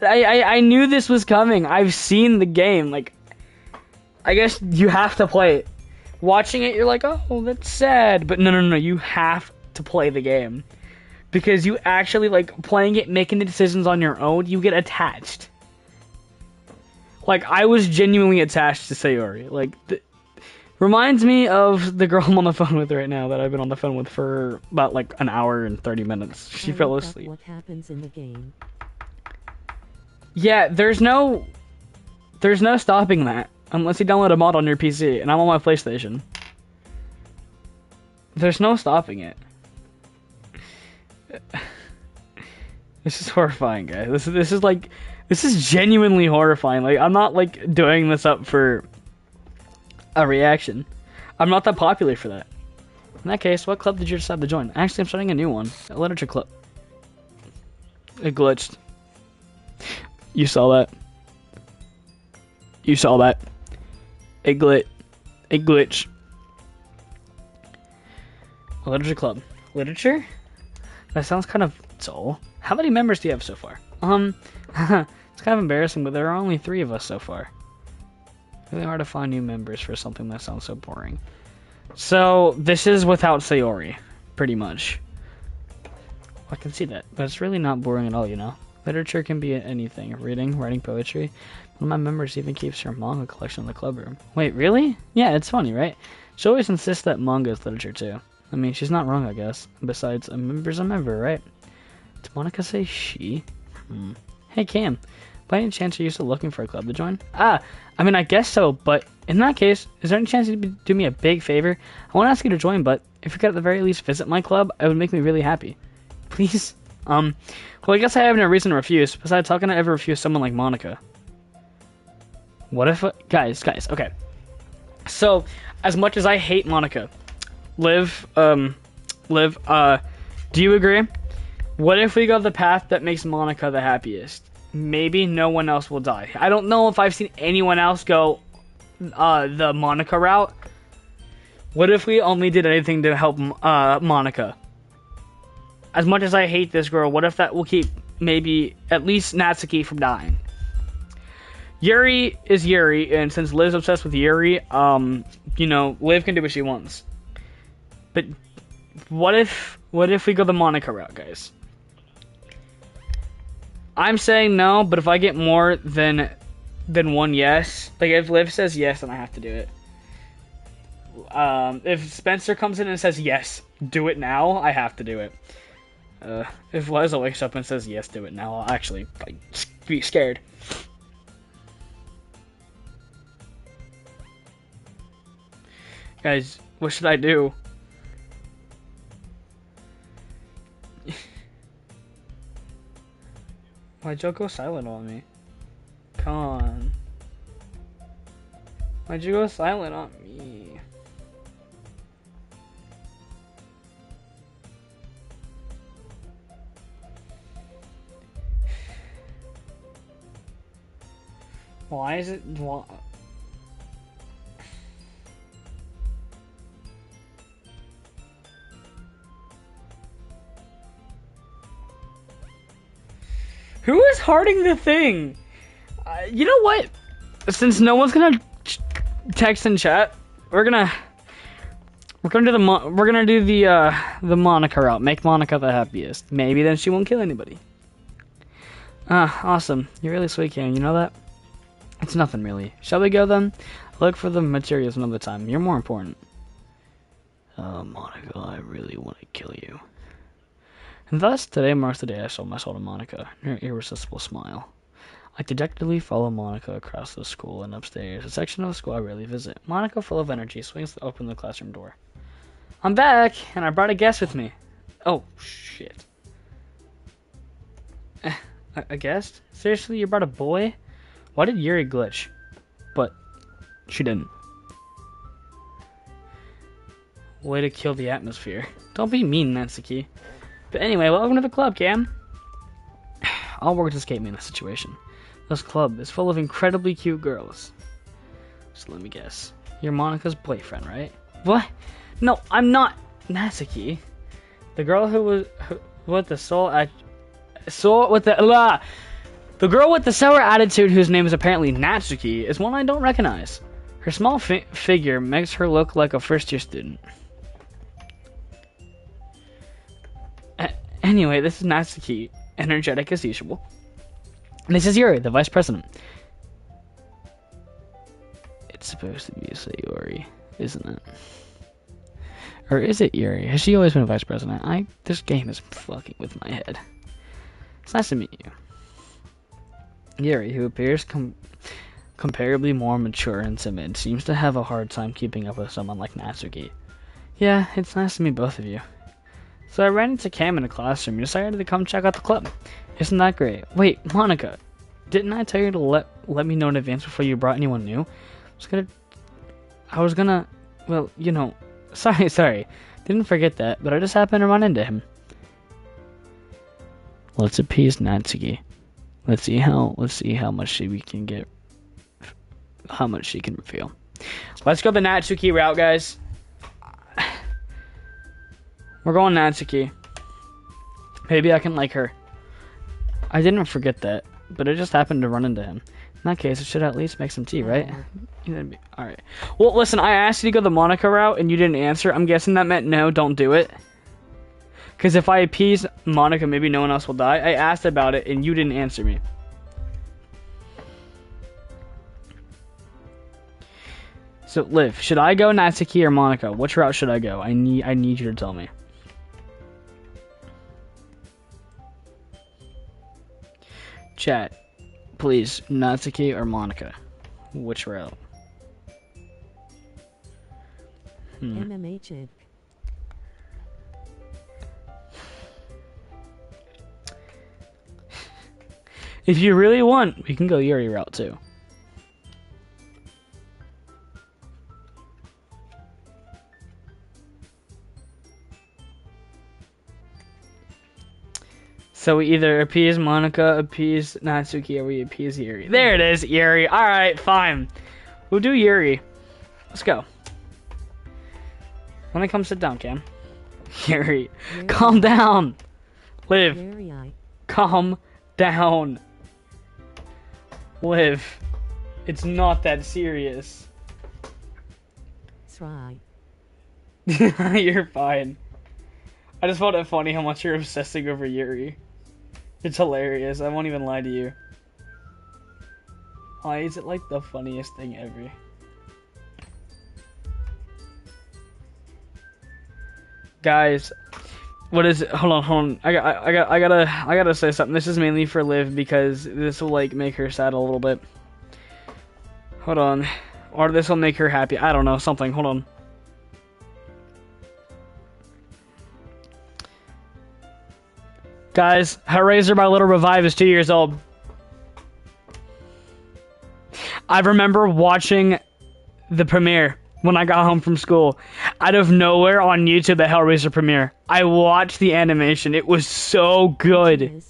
I knew this was coming. I've seen the game. Like, I guess you have to play it. Watching it, you're like, oh, that's sad. But no, you have to play the game. Because you actually, like, playing it, making the decisions on your own, you get attached. Like, I was genuinely attached to Sayori. Like, reminds me of the girl I'm on the phone with right now that I've been on the phone with for about, like, an hour and 30 minutes. She fell asleep. What happens in the game? Yeah, there's no stopping that. Unless you download a mod on your PC, and I'm on my PlayStation. There's no stopping it. This is horrifying, guys. This is genuinely horrifying. Like, I'm not, like, doing this up for a reaction. I'm not that popular for that. In that case, what club did you decide to join? Actually, I'm starting a new one. A literature club. It glitched. You saw that. You saw that. It glitched. A literature club. Literature? That sounds kind of dull. How many members do you have so far? It's kind of embarrassing, but there are only 3 of us so far. Really hard to find new members for something that sounds so boring. So, this is without Sayori, pretty much. I can see that, but it's really not boring at all, you know? Literature can be anything. Reading, writing poetry. One of my members even keeps her manga collection in the club room. Wait, really? Yeah, it's funny, right? She always insists that manga is literature, too. I mean, she's not wrong, I guess. Besides, a member's a member, right? Did Monica say she? Hey, Cam. By any chance, are you still looking for a club to join? I mean, I guess so, but in that case, is there any chance you'd do me a big favor? I want to ask you to join, but if you could at the very least visit my club, it would make me really happy. Please? Well, I guess I have no reason to refuse. Besides, how can I ever refuse someone like Monica? What if... Guys, okay. So, as much as I hate Monica, Liv, do you agree? What if we go the path that makes Monica the happiest? Maybe no one else will die. I don't know if I've seen anyone else go the Monica route. What if we only did anything to help Monica? As much as I hate this girl, what if that will keep maybe at least Natsuki from dying? Yuri is Yuri, and since Liv's obsessed with Yuri, you know, Liv can do what she wants. But what if we go the Monica route, guys? I'm saying no, but if I get more than one yes, like if Liv says yes, then I have to do it. If Spencer comes in and says yes, do it now, I have to do it. If Liza wakes up and says yes, do it now, I'll actually like be scared. Guys, what should I do? Why'd you go silent on me? Come on. Why'd you go silent on me? Why is it... Who is hearting the thing? You know what? Since no one's gonna text and chat, we're gonna do the Monica route. Make Monica the happiest. Maybe then she won't kill anybody. Awesome. You're really sweet, Cam. You know that? It's nothing really. Shall we go then? Look for the materials another time. You're more important. Monica, I really want to kill you. And thus, today marks the day I sold my soul to Monica, her irresistible smile. I dejectedly follow Monica across the school and upstairs, a section of the school I rarely visit. Monica, full of energy, swings open the classroom door. I'm back, and I brought a guest with me. Oh, shit. A guest? Seriously, you brought a boy? Why did Yuri glitch? But she didn't. Way to kill the atmosphere. Don't be mean, Natsuki. But anyway, welcome to the club, Cam. I'll work to escape me in this situation. This club is full of incredibly cute girls. So let me guess. You're Monica's boyfriend, right? What? No, I'm not Natsuki. The girl who was with the soul with the The girl with the sour attitude, whose name is apparently Natsuki, is one I don't recognize. Her small figure makes her look like a first-year student. Anyway, this is Natsuki, energetic as usual. And this is Yuri, the vice president. It's supposed to be Sayori, isn't it? Or is it Yuri? Has she always been a vice president? This game is fucking with my head. It's nice to meet you. Yuri, who appears comparably more mature and timid, seems to have a hard time keeping up with someone like Natsuki. Yeah, it's nice to meet both of you. So I ran into Cam in a classroom and decided to come check out the club. Isn't that great? Wait, Monica, didn't I tell you to let me know in advance before you brought anyone new? Well, you know, sorry. Didn't forget that, but I just happened to run into him. Let's appease Natsuki. Let's see how much she can reveal. Let's go the Natsuki route, guys. We're going Natsuki. Maybe I can like her. I didn't forget that, but I just happened to run into him. In that case, I should at least make some tea, right? Alright. Well, listen, I asked you to go the Monica route, and you didn't answer. I'm guessing that meant no, don't do it. Because if I appease Monica, maybe no one else will die. I asked about it, and you didn't answer me. So, Liv, should I go Natsuki or Monica? Which route should I go? I need you to tell me. Chat, please, Natsuki or Monica? Which route? MMA chick. If you really want, we can go Yuri route too. So we either appease Monica, appease Natsuki, or we appease Yuri. There it is, Yuri. Alright, fine. We'll do Yuri. Let's go. Let me come sit down, Cam. Yuri, calm down. Liv, calm down. Liv, it's not that serious. Try. You're fine. I just found it funny how much you're obsessing over Yuri. It's hilarious. I won't even lie to you. Why is it like the funniest thing ever? Guys, what is it? Hold on. I gotta say something. This is mainly for Liv because this will like make her sad a little bit. Hold on. Or this will make her happy. I don't know. Something. Hold on. Guys, Hellraiser by Little Revive is 2 years old. I remember watching the premiere when I got home from school. Out of nowhere on YouTube, the Hellraiser premiere. I watched the animation. It was so good.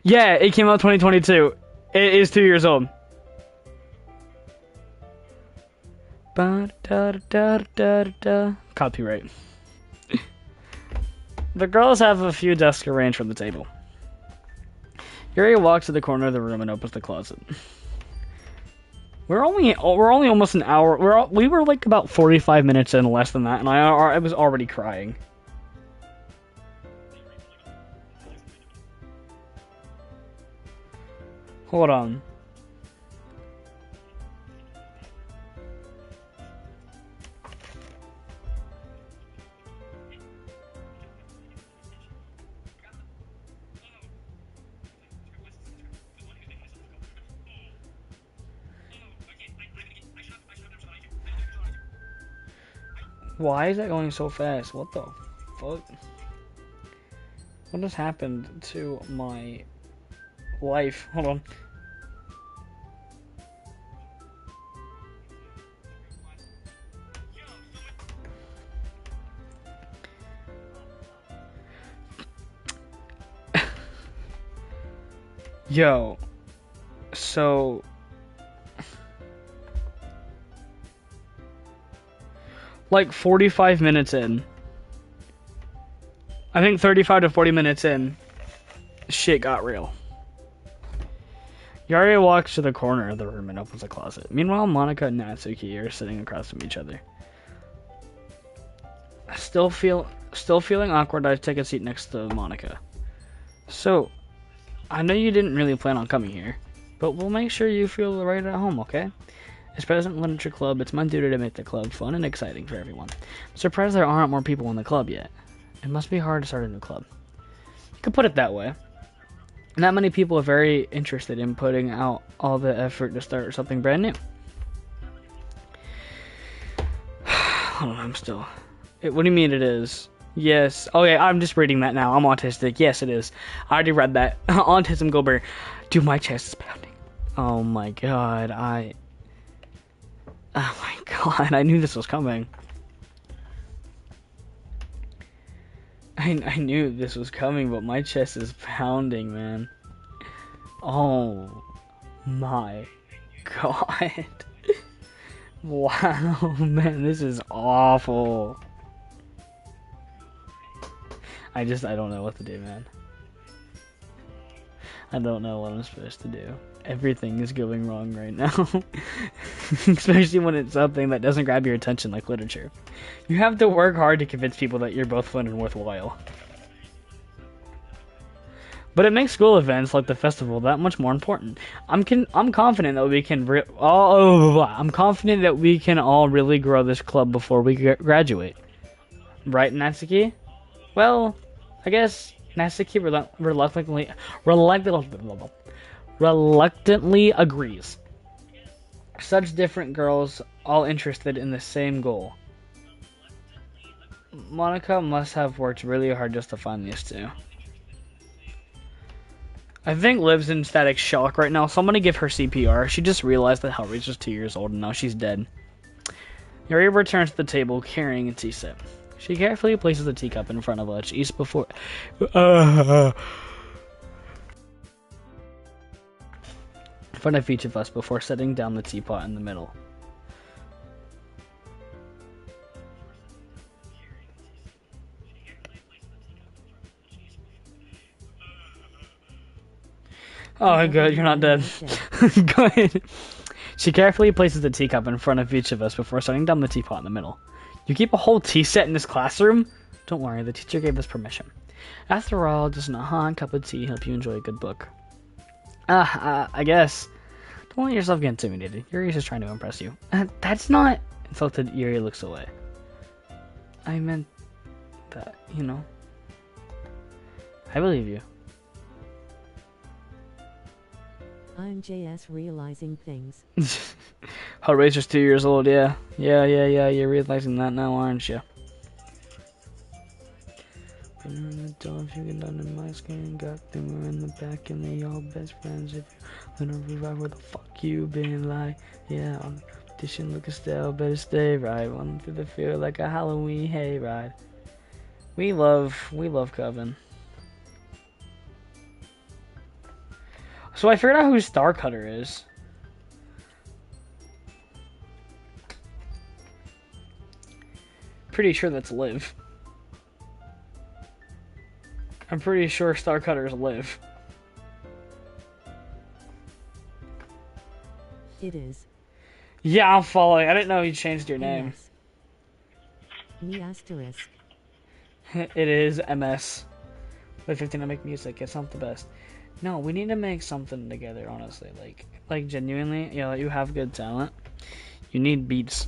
Yeah, it came out 2022. It is 2 years old. Copyright. The girls have a few desks arranged from the table. Yuri walks to the corner of the room and opens the closet. We're only almost an hour. We were like about 45 minutes in, less than that, and I was already crying. Hold on. Why is that going so fast? What the fuck? What has happened to my life? Hold on. Yo. So... like 45 minutes in. I think 35 to 40 minutes in, shit got real. Yari walks to the corner of the room and opens a closet. Meanwhile, Monica and Natsuki are sitting across from each other. Still feeling awkward, I take a seat next to Monica. So, I know you didn't really plan on coming here, but we'll make sure you feel right at home, okay? As president of the Literature Club, it's my duty to make the club fun and exciting for everyone. I'm surprised there aren't more people in the club yet. It must be hard to start a new club. You could put it that way. Not many people are very interested in putting out all the effort to start something brand new. Hold on, I'm still... what do you mean it is? Yes. Oh yeah, I'm just reading that now. I'm autistic. Yes, it is. I already read that. Autism Gober. Dude, my chest is pounding. Oh my god, oh my god, I knew this was coming. I knew this was coming, but my chest is pounding, man. Oh my god. Wow, man, this is awful. I don't know what to do, man. I don't know what I'm supposed to do. Everything is going wrong right now. Especially when it's something that doesn't grab your attention like literature. You have to work hard to convince people that you're both fun and worthwhile. But it makes school events like the festival that much more important. I'm confident that we can I'm confident that we can all really grow this club before we graduate. Right, Natsuki? Well, I guess Natsuki reluctantly agrees. Such different girls, all interested in the same goal. Monica must have worked really hard just to find these two. I think Liv's in static shock right now. Somebody give her CPR. She just realized that Hellraiser's just 2 years old and now she's dead. Yuri returns to the table carrying a tea set. She carefully places the teacup in front of each before... in front of each of us before setting down the teapot in the middle. Oh, good, you're not dead. Good. She carefully places the teacup in front of each of us before setting down the teapot in the middle. You keep a whole tea set in this classroom? Don't worry, the teacher gave us permission. After all, just a hot cup of tea help you enjoy a good book. I guess. Don't let yourself get intimidated. Yuri's just trying to impress you. That's not... Insulted, Yuri looks away. I meant that, you know. I believe you. I'm JS realizing things. Hellraiser's 2 years old, yeah. Yeah, you're realizing that now, aren't you? Been in the door, if you get down in my skin, got them in the back and they all best friends. If you're gonna revive, where the fuck you been, like, yeah, on the competition looking stale, better stay right, running through the field like a Halloween hayride. We love Coven. So I figured out who Starcutter is. Pretty sure that's Liv. I'm pretty sure Starcutter is Liv. It is. Yeah, I'm following. I didn't know you changed your name. Me asterisk. It is MS. With 15 to make music, it's not the best. No, we need to make something together, honestly. Like genuinely, you know, you have good talent. You need beats.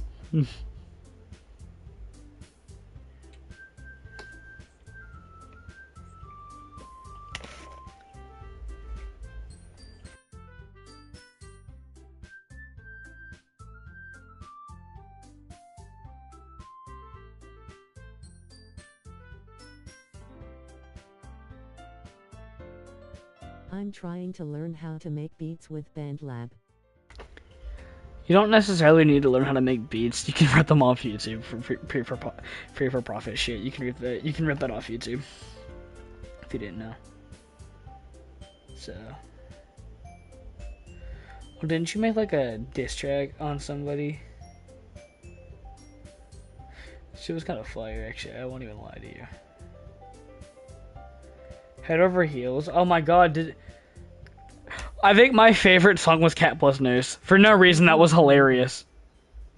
I'm trying to learn how to make beats with BandLab. You don't necessarily need to learn how to make beats. You can rip them off YouTube for free for profit shit. You can rip that off YouTube. If you didn't know. So, well, didn't you make like a diss track on somebody? She was kind of fire, actually. I won't even lie to you. Head over heels. Oh my god, I think my favorite song was Cat Plus News. For no reason, that was hilarious.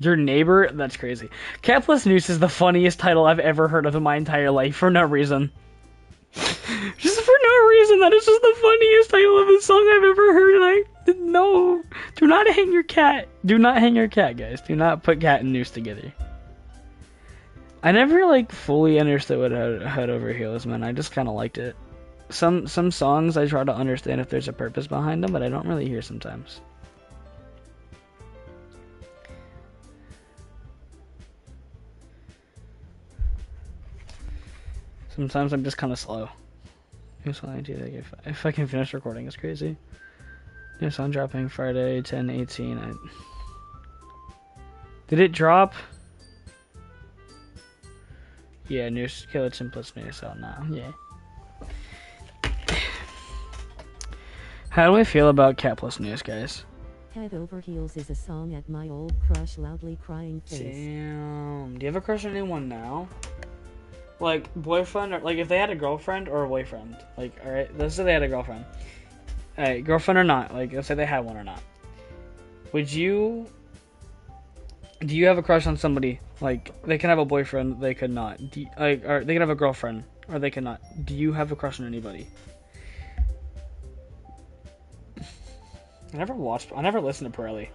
Your neighbor? That's crazy. Cat Plus News is the funniest title I've ever heard of in my entire life, for no reason. Just for no reason, that is just the funniest title of a song I've ever heard, and I didn't know. Do not hang your cat. Do not hang your cat, guys. Do not put cat and noose together. I never, like, fully understood what Head Over Heels meant. I just kind of liked it. Some songs I try to understand if there's a purpose behind them, but I don't really hear sometimes. Sometimes I'm just kind of slow. If I can finish recording, it's crazy. New song dropping Friday, 10/18. Did it drop? Yeah, new Skeleton plus news out now. Yeah. How do I feel about Cat Plus News, guys? Head Over Heels is a song at my old crush loudly crying face. Damn. Do you have a crush on anyone now? Like, boyfriend, or like if they had a girlfriend or a boyfriend. Like, alright, let's say they had a girlfriend. Alright, girlfriend or not, like, let's say they had one or not. Do you have a crush on somebody? Like, they can have a boyfriend, they could not. Or they can have a girlfriend, or they could not. Do you have a crush on anybody? I never listened to Pirelli.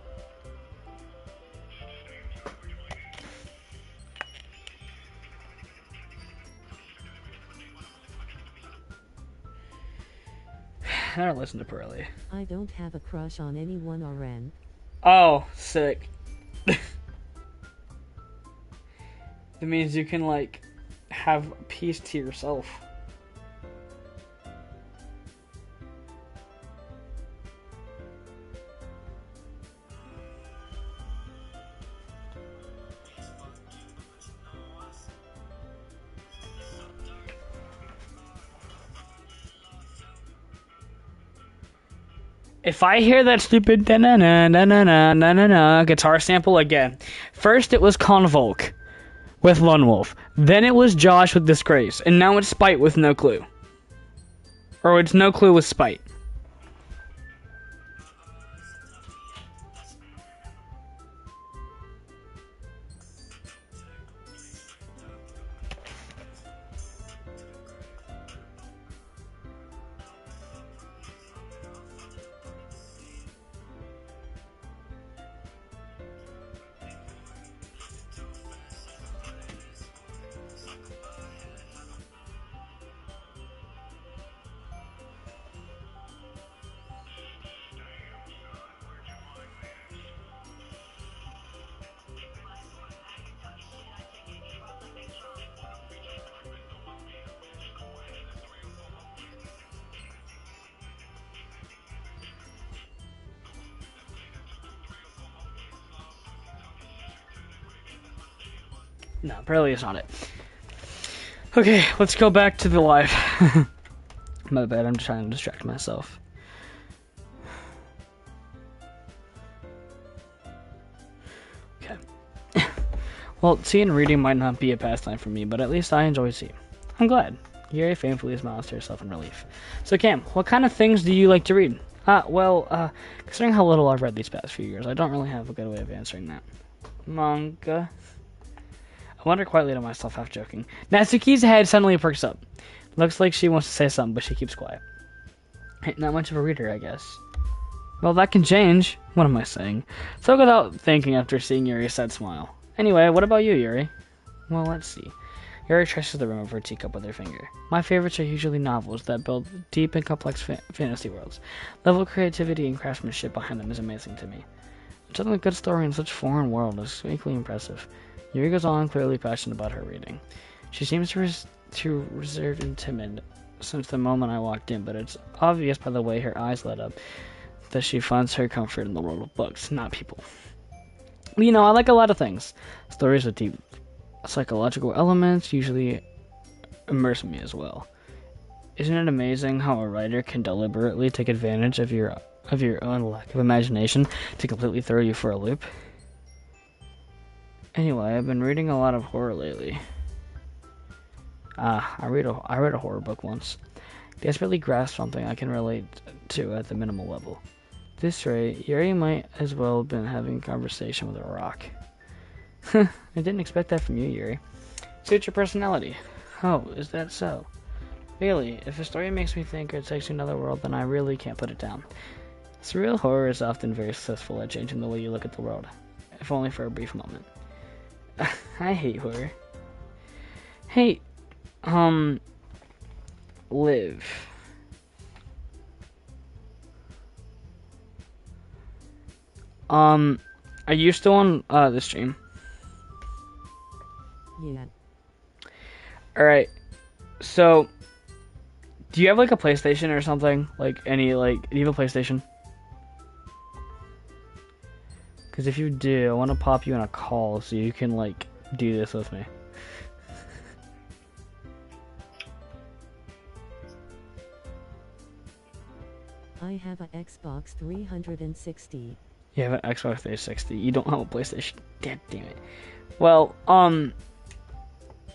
I never listened to Pirelli. I don't have a crush on anyone or Ren. Oh, sick. That means you can, like, have peace to yourself. If I hear that stupid da-na-na-na-na-na-na-na guitar sample again, first it was Convolk with Lone Wolf, then it was Josh with Disgrace, and now it's Spite with No Clue. Or it's No Clue with Spite. No, apparently it's not it. Okay, let's go back to the live. My bad, I'm just trying to distract myself. Okay. Well, seeing and reading might not be a pastime for me, but at least I enjoy seeing. I'm glad. Yuri faintly smiles to herself in relief. So Cam, what kind of things do you like to read? Considering how little I've read these past few years, I don't really have a good way of answering that. Manga. I wonder quietly to myself, half joking. Natsuki's head suddenly perks up. Looks like she wants to say something, but she keeps quiet. Ain't not much of a reader, I guess. Well, that can change. What am I saying? So without thinking after seeing Yuri's sad smile. Anyway, what about you, Yuri? Well, let's see. Yuri traces the rim of her teacup with her finger. My favorites are usually novels that build deep and complex fantasy worlds. Level of creativity and craftsmanship behind them is amazing to me. Telling a good story in such a foreign world is equally impressive. Yuri goes on, clearly passionate about her reading. She seems reserved and timid since the moment I walked in, but it's obvious by the way her eyes lit up that she finds her comfort in the world of books, not people. You know, I like a lot of things. Stories with deep psychological elements usually immerse me as well. Isn't it amazing how a writer can deliberately take advantage of your own lack of imagination to completely throw you for a loop? Anyway, I've been reading a lot of horror lately. I read a horror book once. Desperately grasp something I can relate to at the minimal level. this rate, Yuri might as well have been having a conversation with a rock. I didn't expect that from you, Yuri. Suits your personality. Oh, is that so? Really, if a story makes me think or it takes you to another world, then I really can't put it down. Surreal horror is often very successful at changing the way you look at the world, if only for a brief moment. I hate horror. Hey, Liv. Are you still on the stream? Yeah. Alright, so, do you have like a PlayStation or something? Like, do you have a PlayStation? Because if you do, I want to pop you in a call so you can like do this with me. I have a Xbox 360. You have an Xbox 360. You don't have a PlayStation. God damn it. Well,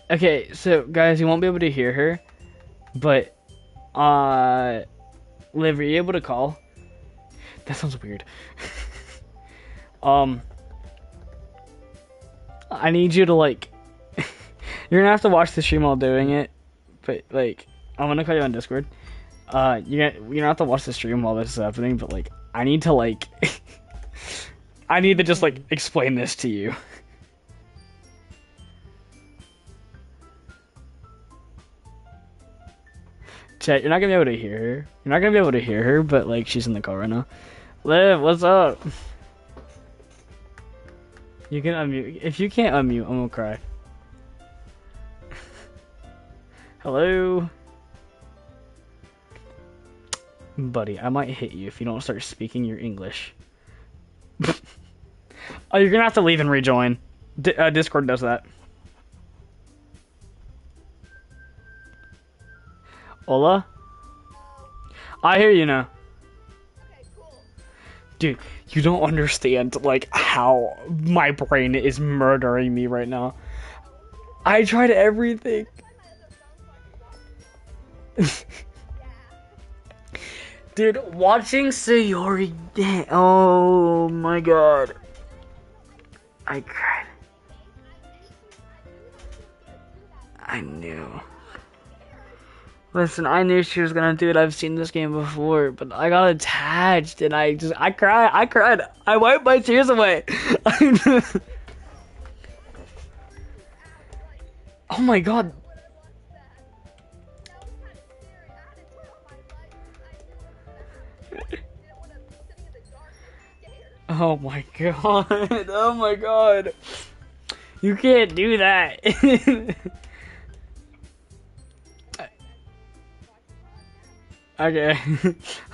okay, so guys, you won't be able to hear her, but Liv, are you able to call? That sounds weird. I need you to like you're gonna have to watch the stream while doing it, but like I'm gonna call you on Discord. You're gonna have to watch the stream while this is happening, but like I need to like I need to just like explain this to you. Chat, you're not gonna be able to hear her. You're not gonna be able to hear her, but like she's in the call right now. Liv, what's up? You can unmute. If you can't unmute, I'm gonna cry. Hello? Buddy, I might hit you if you don't start speaking your English. Oh, you're gonna have to leave and rejoin. Discord does that. Hola? I hear you now. Dude, you don't understand, like, how my brain is murdering me right now. I tried everything. Dude, watching Sayori, oh my god. I cried. I knew. Listen, I knew she was gonna do it. I've seen this game before, but I got attached and I cried. I wiped my tears away. Oh my god. Oh my god. Oh my god. You can't do that. Okay.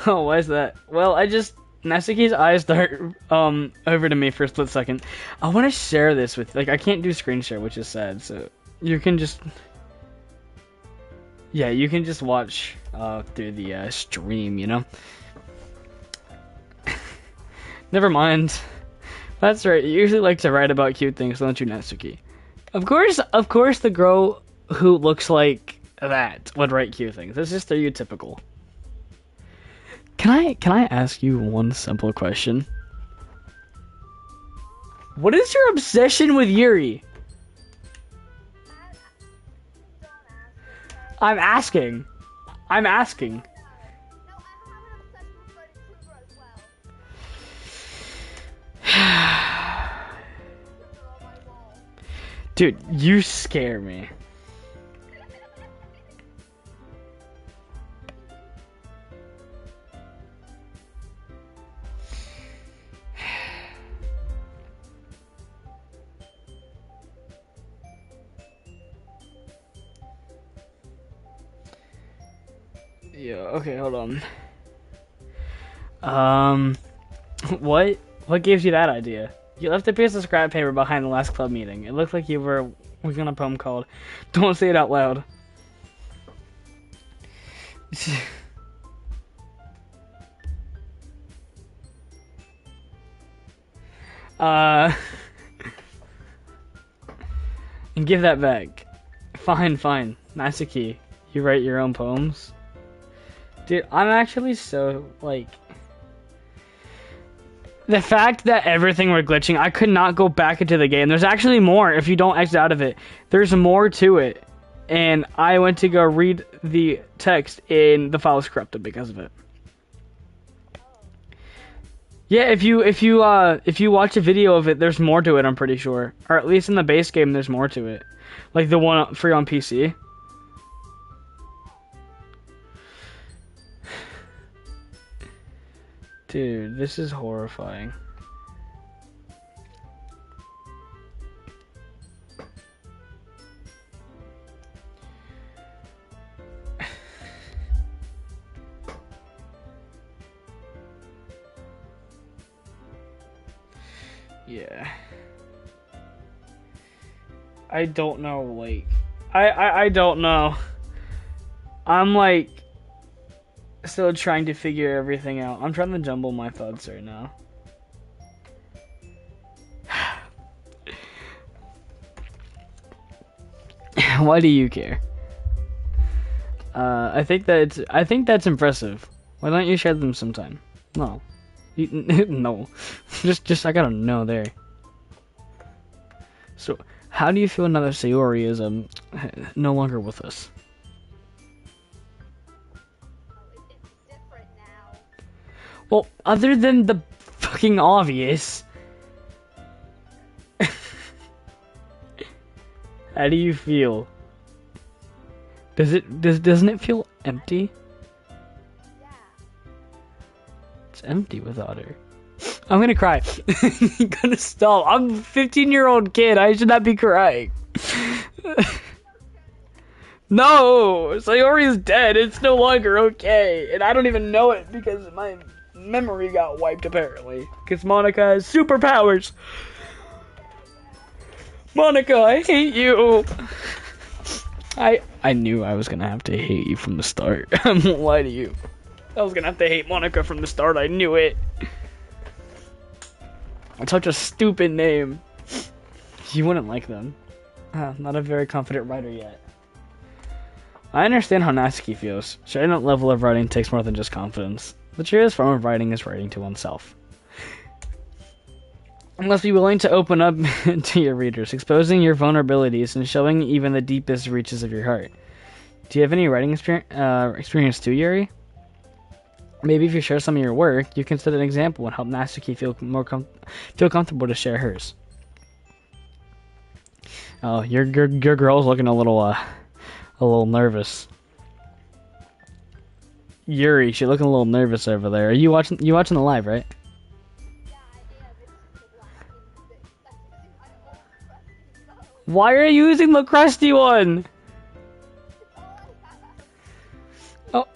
Oh, why is that? Well, Natsuki's eyes dart over to me for a split second. I want to share this with, like, I can't do screen share, which is sad, so you can just, yeah, you can just watch through the stream, you know? Never mind. That's right, you usually like to write about cute things, don't you, Natsuki? Of course the girl who looks like that would write cute things. That's just stereotypical. Can I ask you one simple question? What is your obsession with Yuri? I'm asking. Dude, you scare me. Yeah, okay, hold on. What gives you that idea? You left a piece of scrap paper behind the last club meeting. It looked like you were working on a poem called Don't Say It Out Loud. And give that back. Fine. Natsuki, you write your own poems? Dude, I'm actually so, like... The fact that everything were glitching, I could not go back into the game. There's actually more if you don't exit out of it. There's more to it. And I went to go read the text and the file was corrupted because of it. Yeah, if you watch a video of it, there's more to it, I'm pretty sure. Or at least in the base game there's more to it. Like the one free on PC. Dude, this is horrifying. Yeah. I don't know, like... I don't know. I'm like... still trying to figure everything out. I'm trying to jumble my thoughts right now. Why do you care? I think that's impressive. Why don't you share them sometime? No. No. Just I gotta know there. So, how do you feel now that Sayori is no longer with us? It's different now. Well, other than the fucking obvious. How do you feel? Doesn't it feel empty? Yeah. It's empty without her. I'm gonna cry. I'm gonna stop. I'm a 15-year-old kid. I should not be crying. No! Sayori is dead. It's no longer okay. And I don't even know it because my memory got wiped apparently. Because Monica has superpowers. Monica, I hate you. I knew I was gonna have to hate you from the start. I won't lie to you. I was gonna have to hate Monica from the start. I knew it. It's such a stupid name. You wouldn't like them. Not a very confident writer yet. I understand how Natsuki feels. Sharing that level of writing takes more than just confidence. The truest form of writing is writing to oneself. You must be willing to open up to your readers, exposing your vulnerabilities and showing even the deepest reaches of your heart. Do you have any writing experience too, Yuri? Maybe if you share some of your work, you can set an example and help Natsuki feel feel comfortable to share hers. Oh, your girl's looking a little nervous. Yuri, she's looking a little nervous over there. Are you watching the live, right? Yeah, I am. It's just lacking. I'm using my old crusty phone. Why are you using the crusty one? Oh.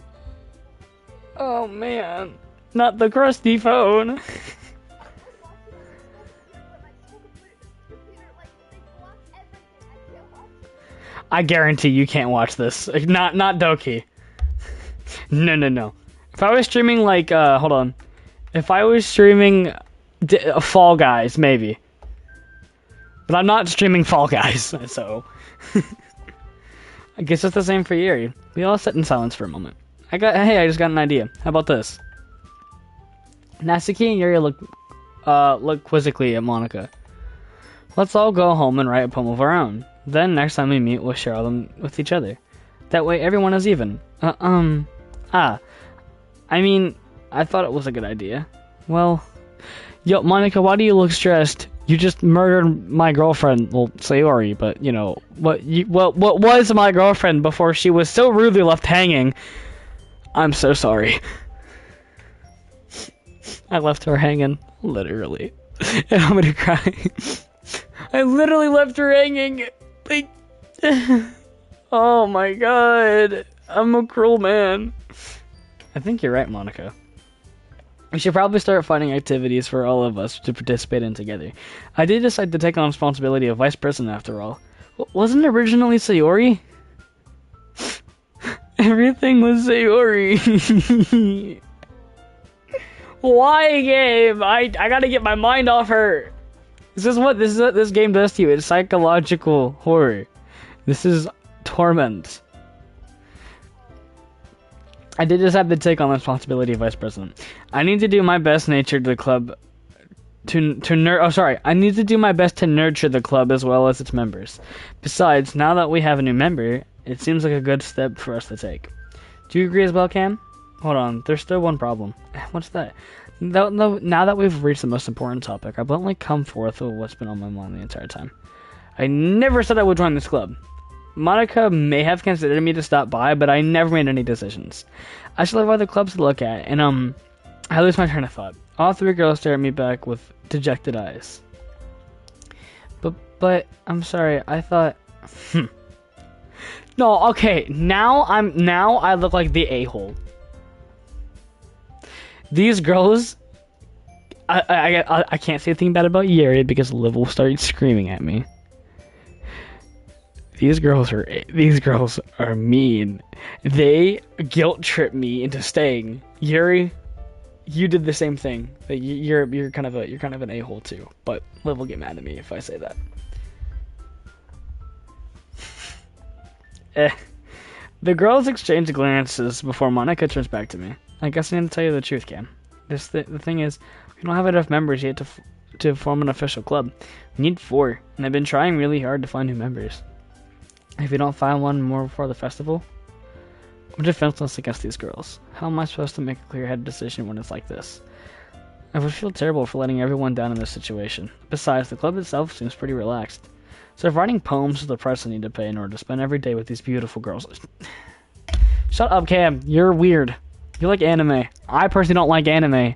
Oh man. Not the crusty phone. I guarantee you can't watch this. Not Doki. No. If I was streaming like hold on. If I was streaming Fall Guys, maybe. But I'm not streaming Fall Guys, so I guess it's the same for Yuri. We all sit in silence for a moment. I just got an idea. How about this? Natsuki and Yuri look quizzically at Monica. Let's all go home and write a poem of our own. Then next time we meet, we'll share them with each other. That way everyone is even. I mean, I thought it was a good idea. Well, yo, Monica, why do you look stressed? You just murdered my girlfriend, well, Sayori, but you know, what was my girlfriend before she was so rudely left hanging? I'm so sorry. I left her hanging, literally. And I'm gonna cry. I literally left her hanging. Like, oh my god. I'm a cruel man. I think you're right, Monica. We should probably start finding activities for all of us to participate in together. I did decide to take on responsibility of vice president after all. Wasn't it originally Sayori? Everything was Sayori. Why, game? I gotta get my mind off her. This is what this game does to you. It's psychological horror. This is torment. I did just have to take on the responsibility of vice president. I need to do my best nature to the club I need to do my best to nurture the club as well as its members. Besides, now that we have a new member, it seems like a good step for us to take. Do you agree as well, Cam? Hold on, there's still one problem. What's that? No, now that we've reached the most important topic, I bluntly come forth with what's been on my mind the entire time. I never said I would join this club. Monica may have considered me to stop by, but I never made any decisions. I still have other clubs to look at, and I lose my train of thought. All three girls stare at me back with dejected eyes. But I'm sorry. I thought. No, okay. Now I look like the a-hole. These girls. I can't say a thing bad about Yeri because Liv will start screaming at me. These girls are mean. They guilt trip me into staying. Yuri, you did the same thing. You're kind of an a-hole too. But Liv will get mad at me if I say that. The girls exchange glances before Monica turns back to me. I guess I need to tell you the truth, Cam. The thing is, we don't have enough members yet to form an official club. We need 4, and I've been trying really hard to find new members. If we don't find one more before the festival, I'm defenseless against these girls. How am I supposed to make a clear-headed decision when it's like this? I would feel terrible for letting everyone down in this situation. Besides, the club itself seems pretty relaxed. So if writing poems is the price I need to pay in order to spend every day with these beautiful girls... Shut up, Cam. You're weird. You like anime. I personally don't like anime.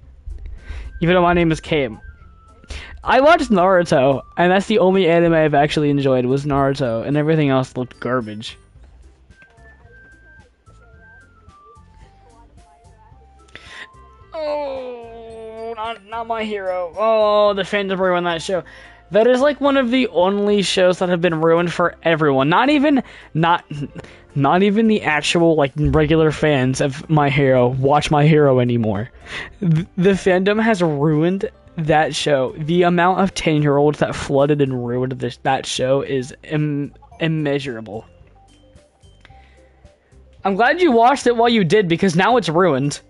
Even though my name is Cam. I watched Naruto, and that's the only anime I've actually enjoyed was Naruto, and everything else looked garbage. Oh, not my hero. Oh, the fandom ruined that show. That is like one of the only shows that have been ruined for everyone. Not even the actual like regular fans of My Hero watch My Hero anymore. The fandom has ruined that show. The amount of 10-year-olds that flooded and ruined that show is immeasurable. I'm glad you watched it while you did because now it's ruined.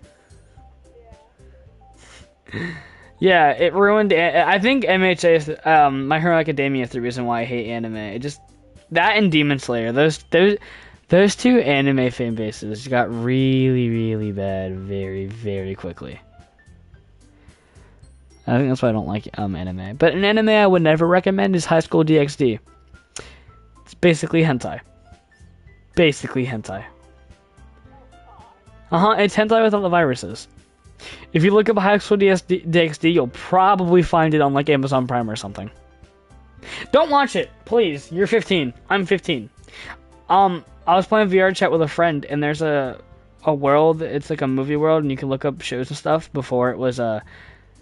Yeah, it ruined. I think MHA is My Hero Academia is the reason why I hate anime. It just that and Demon Slayer. Those 2 anime fan bases got really, really bad very, very quickly. I think that's why I don't like anime. But an anime I would never recommend is High School DxD. It's basically hentai. It's hentai without the viruses. If you look up High School DxD, you'll probably find it on like Amazon Prime or something. Don't watch it, please. You're 15. I'm 15. I was playing VR chat with a friend, and there's a world. It's like a movie world, and you can look up shows and stuff before it was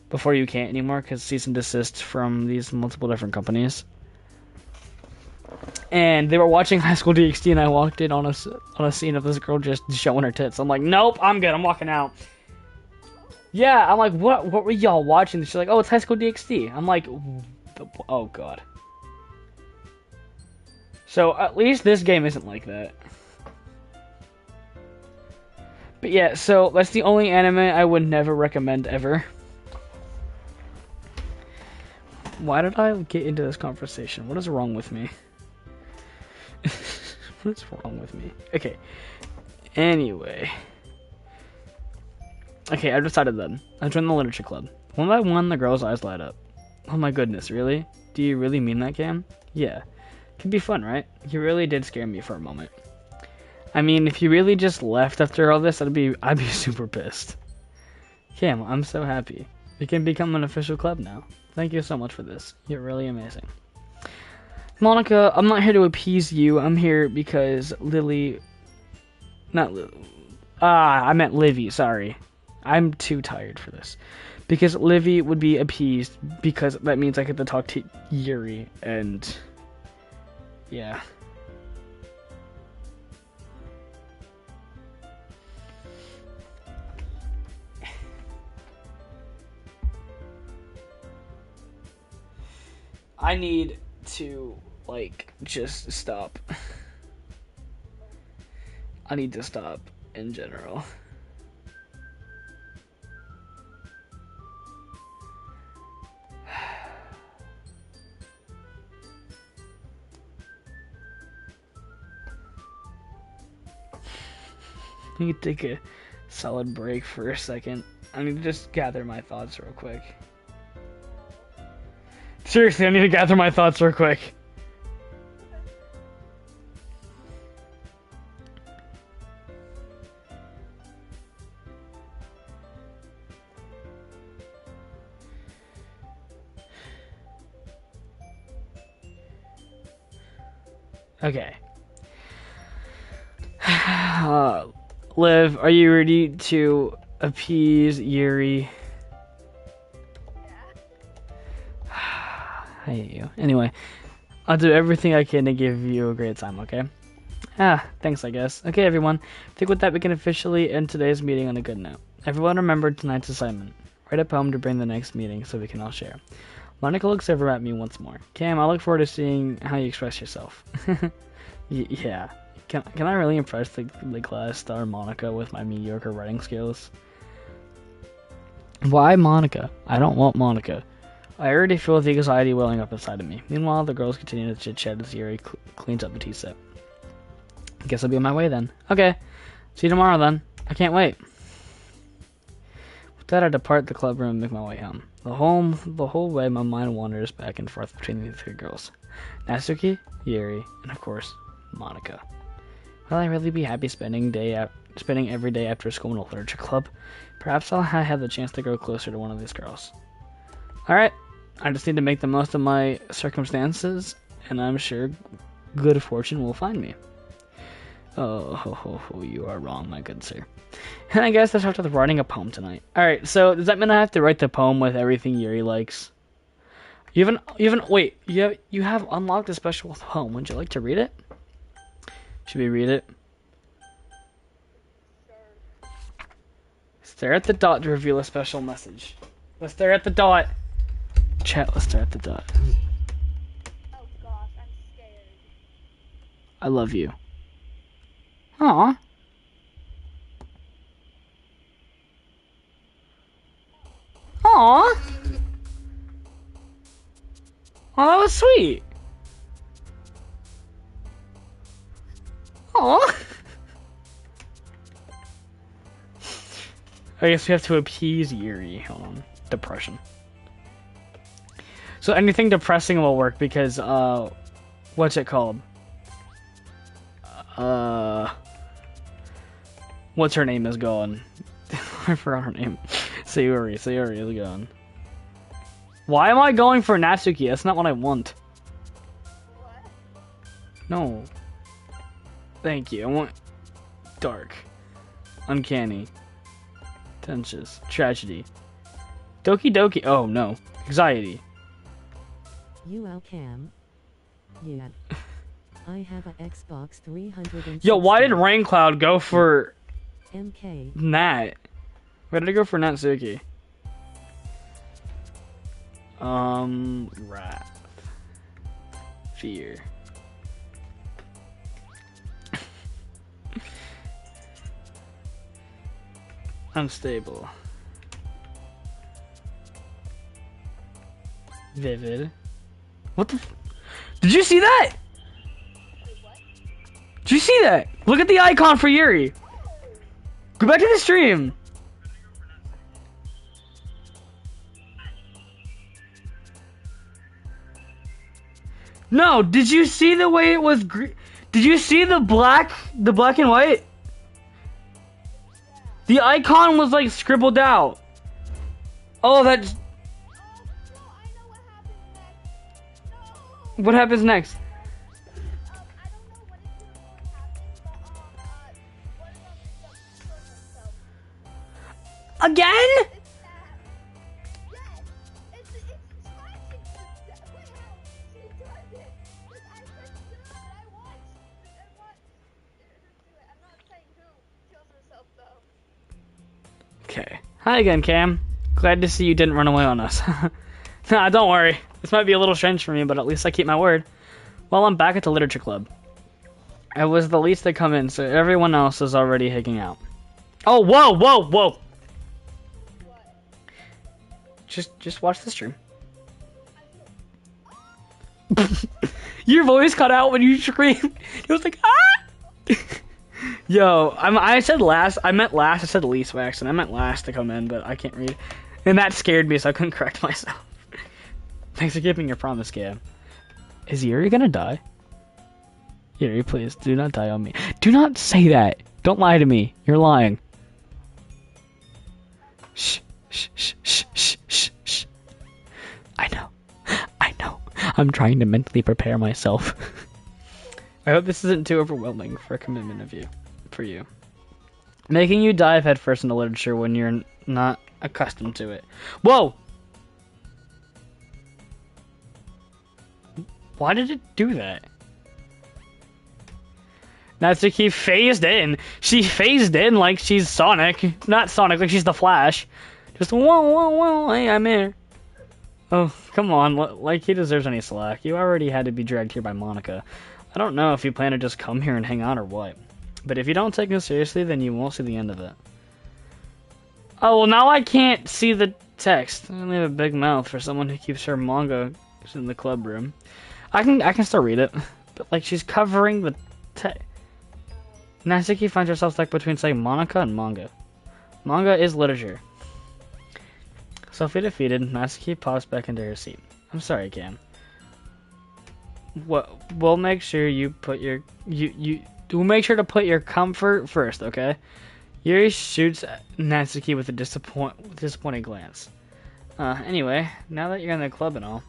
before you can't anymore because cease and desist from these multiple different companies. And they were watching High School DxD, and I walked in on a scene of this girl just showing her tits. I'm like, nope, I'm good. I'm walking out. Yeah, I'm like, what were y'all watching? She's like, oh, it's High School DxD. I'm like, oh god. So at least this game isn't like that. But yeah, so that's the only anime I would never recommend ever. Why did I get into this conversation? What is wrong with me? What's wrong with me? Okay. Anyway. Okay, I've decided then. I joined the literature club. One by one, the girls' eyes light up. Oh my goodness, really? Do you really mean that, Cam? Yeah. Could be fun, right? You really did scare me for a moment. I mean, if you really just left after all this, I'd be super pissed. Cam, I'm so happy. We can become an official club now. Thank you so much for this. You're really amazing. Monica, I'm not here to appease you. I'm here because I meant Livy, sorry. I'm too tired for this. Because Livy would be appeased because that means I get to talk to Yuri and... yeah. I need to, like, just stop. I need to stop in general. I need to take a solid break for a second. I need to just gather my thoughts real quick. Seriously, I need to gather my thoughts real quick. Okay. Liv, are you ready to appease Yuri? I hate you. Anyway, I'll do everything I can to give you a great time, okay? Thanks, I guess. Okay, everyone. I think with that, we can officially end today's meeting on a good note. Everyone remember tonight's assignment. Write a poem to bring the next meeting so we can all share. Monica looks over at me once more. Cam, I look forward to seeing how you express yourself. Yeah. Can I really impress the class star Monica with my mediocre writing skills? Why Monica? I don't want Monica. I already feel the anxiety welling up inside of me. Meanwhile, the girls continue to chit-chat as Yuri cleans up the tea set. Guess I'll be on my way then. Okay. See you tomorrow then. I can't wait. With that, I depart the club room and make my way home. The whole way, my mind wanders back and forth between the three girls. Natsuki, Yuri, and of course, Monica. Will I really be happy spending every day after school in a literature club? Perhaps I'll have the chance to grow closer to one of these girls. Alright, I just need to make the most of my circumstances, and I'm sure good fortune will find me. Oh, you are wrong, my good sir. And I guess I start with writing a poem tonight. Alright, so does that mean I have to write the poem with everything Yuri likes? You have unlocked a special poem. Would you like to read it? Should we read it? Stare at the dot to reveal a special message. Let's stare at the dot. Chat, let's stare at the dot. Oh gosh, I'm scared. I love you. Aw. Aw. Oh, that was sweet. Aw. I guess we have to appease Yuri. Hold on. Depression. So anything depressing will work because, what's it called? What's her name is going? I forgot her name. Sayori is going. Why am I going for Natsuki? That's not what I want. What? No. Thank you. I want dark. Uncanny. Tensions. Tragedy. Doki Doki. Oh no. Anxiety. Cam. Yeah. I have a Xbox 360. Yo, why did Raincloud go for MK. Nat? Why did I go for Natsuki? Wrath. Fear. Unstable. Vivid. What the Did you see that? Wait, what? Did you see that? Look at the icon for Yuri. Go back to the stream. No, did you see the way it was Did you see the black and white? The icon was like scribbled out. Oh, that's... Oh, no, I know what happens next. No. What happens next? I don't know what exactly happens, but, one of them ends up killing himself. Again? It's sad. Yes. It's tragic. Wait, how? She does it. But I pressed do it. I watched her do it. I'm not saying who kills herself, though. Okay. Hi again, Cam. Glad to see you didn't run away on us. Nah, don't worry. This might be a little strange for me, but at least I keep my word. Well, I'm back at the literature club. I was the least to come in, so everyone else is already hanging out. Oh, whoa! What? Just watch the stream. Your voice cut out when you screamed. It was like, ah! Yo, I said last. I meant last. I said least by accident. I meant last to come in, but I can't read. And that scared me, so I couldn't correct myself. Thanks for keeping your promise, Cam. Is Yuri gonna die? Yuri, please, do not die on me. Do not say that. Don't lie to me. You're lying. Shh, shh, shh, shh, shh, shh, shh. I know. I know. I'm trying to mentally prepare myself. I hope this isn't too overwhelming for a commitment of you. For you. Making you dive headfirst into literature when you're not accustomed to it. Whoa! Why did it do that? Natsuki phased in. She phased in like she's Sonic. Not Sonic, like she's the Flash. Just whoa, whoa, whoa, hey, I'm here. Oh, come on. Like he deserves any slack. You already had to be dragged here by Monica. I don't know if you plan to just come here and hang out or what. But if you don't take it seriously, then you won't see the end of it. Oh, well, now I can't see the text. I only have a big mouth for someone who keeps her manga in the club room. I can still read it. But, like, she's covering the text. Natsuki finds herself stuck between saying Monica and manga. Manga is literature. Selfie defeated, Natsuki pops back into her seat. I'm sorry, Cam. We'll make sure you put your we'll make sure to put your comfort first, okay? Yuri shoots Natsuki with a disappointed glance. Anyway, now that you're in the club and all,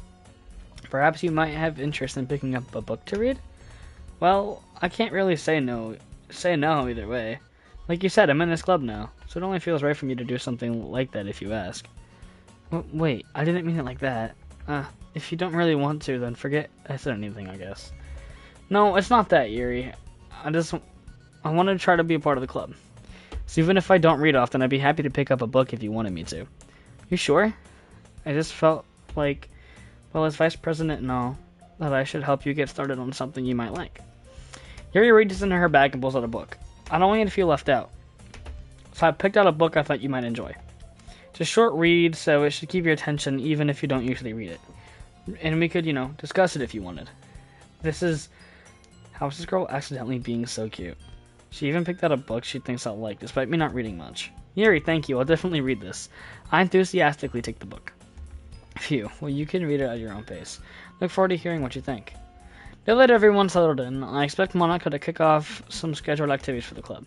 perhaps you might have interest in picking up a book to read? Well, I can't really say no either way. Like you said, I'm in this club now, so it only feels right for me to do something like that if you ask. Wait, I didn't mean it like that. If you don't really want to, then forget I said anything, I guess. No, it's not that, Yuri. I want to try to be a part of the club. So even if I don't read often, I'd be happy to pick up a book if you wanted me to. You sure? I just felt like, well, as vice president and all, that I should help you get started on something you might like. Yuri reaches into her bag and pulls out a book. I don't want you to feel left out. So I picked out a book I thought you might enjoy. It's a short read, so it should keep your attention even if you don't usually read it. And we could, discuss it if you wanted. This is How's this girl accidentally being so cute? She even picked out a book she thinks I'll like, despite me not reading much. Yuri, thank you. I'll definitely read this. I enthusiastically take the book. Phew. Well, you can read it at your own pace. Look forward to hearing what you think. Now that everyone's settled in, I expect Monica to kick off some scheduled activities for the club.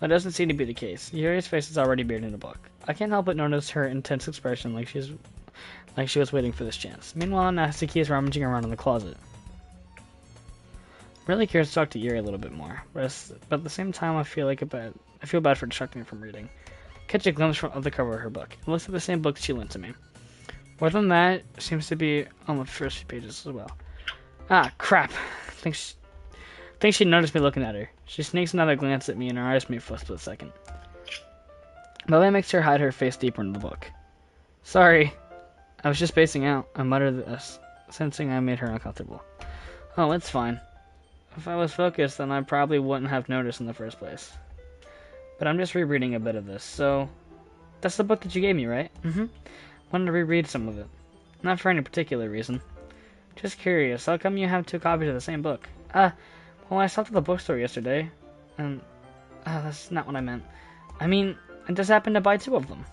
That doesn't seem to be the case. Yuri's face is already buried in a book. I can't help but notice her intense expression like she was waiting for this chance. Meanwhile, Natsuki is rummaging around in the closet. I'm really curious to talk to Yuri a little bit more, but at the same time I feel bad for distracting her from reading. Catch a glimpse of the cover of her book. It looks like the same book she lent to me. More than that, it seems to be on the first few pages as well. Ah, crap. I think she noticed me looking at her. She sneaks another glance at me and her eyes meet for a split second. But that makes her hide her face deeper into the book. Sorry. I was just spacing out. I muttered this, sensing I made her uncomfortable. Oh, it's fine. If I was focused, then I probably wouldn't have noticed in the first place. But I'm just rereading a bit of this, so... That's the book that you gave me, right? Mm-hmm. Wanted to reread some of it. Not for any particular reason. Just curious, how come you have 2 copies of the same book? Well, I stopped at the bookstore yesterday, and... that's not what I meant. I mean, I just happened to buy 2 of them.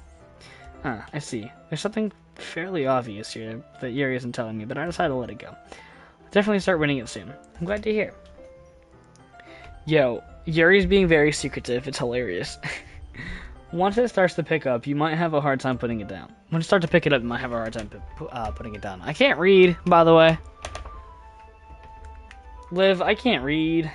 I see. There's something fairly obvious here that Yuri isn't telling me, but I decided to let it go. I'll definitely start reading it soon. I'm glad to hear. Yo, Yuri's being very secretive. It's hilarious. Once it starts to pick up, you might have a hard time putting it down. When you start to pick it up, you might have a hard time putting it down. I can't read, by the way. Liv, I can't read.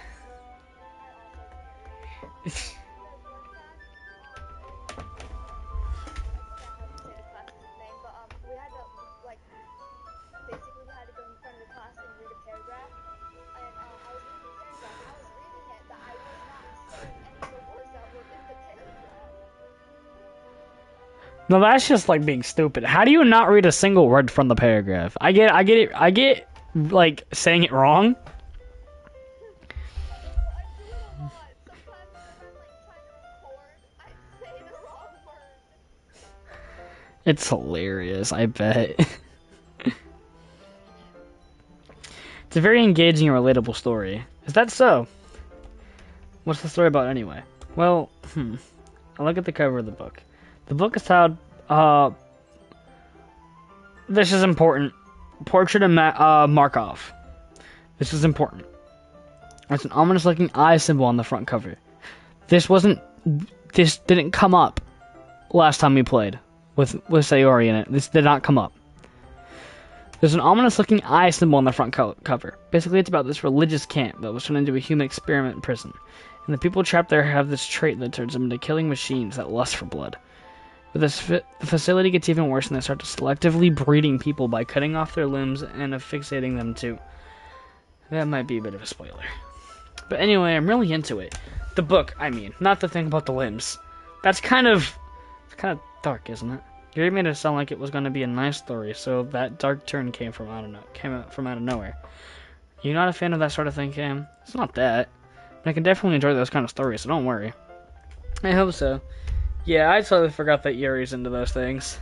No, that's just like being stupid. How do you not read a single word from the paragraph? I get like saying it wrong. It's hilarious, I bet. It's a very engaging and relatable story. Is that so? What's the story about anyway? Well, I look at the cover of the book. The book is titled, this is important. Portrait of Markov. This is important. There's an ominous-looking eye symbol on the front cover. This didn't come up last time we played with Sayori in it. This did not come up. There's an ominous-looking eye symbol on the front cover. Basically, it's about this religious camp that was turned into a human experiment prison. And the people trapped there have this trait that turns them into killing machines that lust for blood. But the facility gets even worse, and they start to selectively breeding people by cutting off their limbs and affixating them to... That might be a bit of a spoiler. But anyway, I'm really into it. The book, I mean, not the thing about the limbs. It's kind of dark, isn't it? Gary made it sound like it was going to be a nice story, so that dark turn came out of nowhere. You not a fan of that sort of thing, Cam? It's not that. But I can definitely enjoy those kind of stories, so don't worry. I hope so. Yeah, I totally forgot that Yuri's into those things.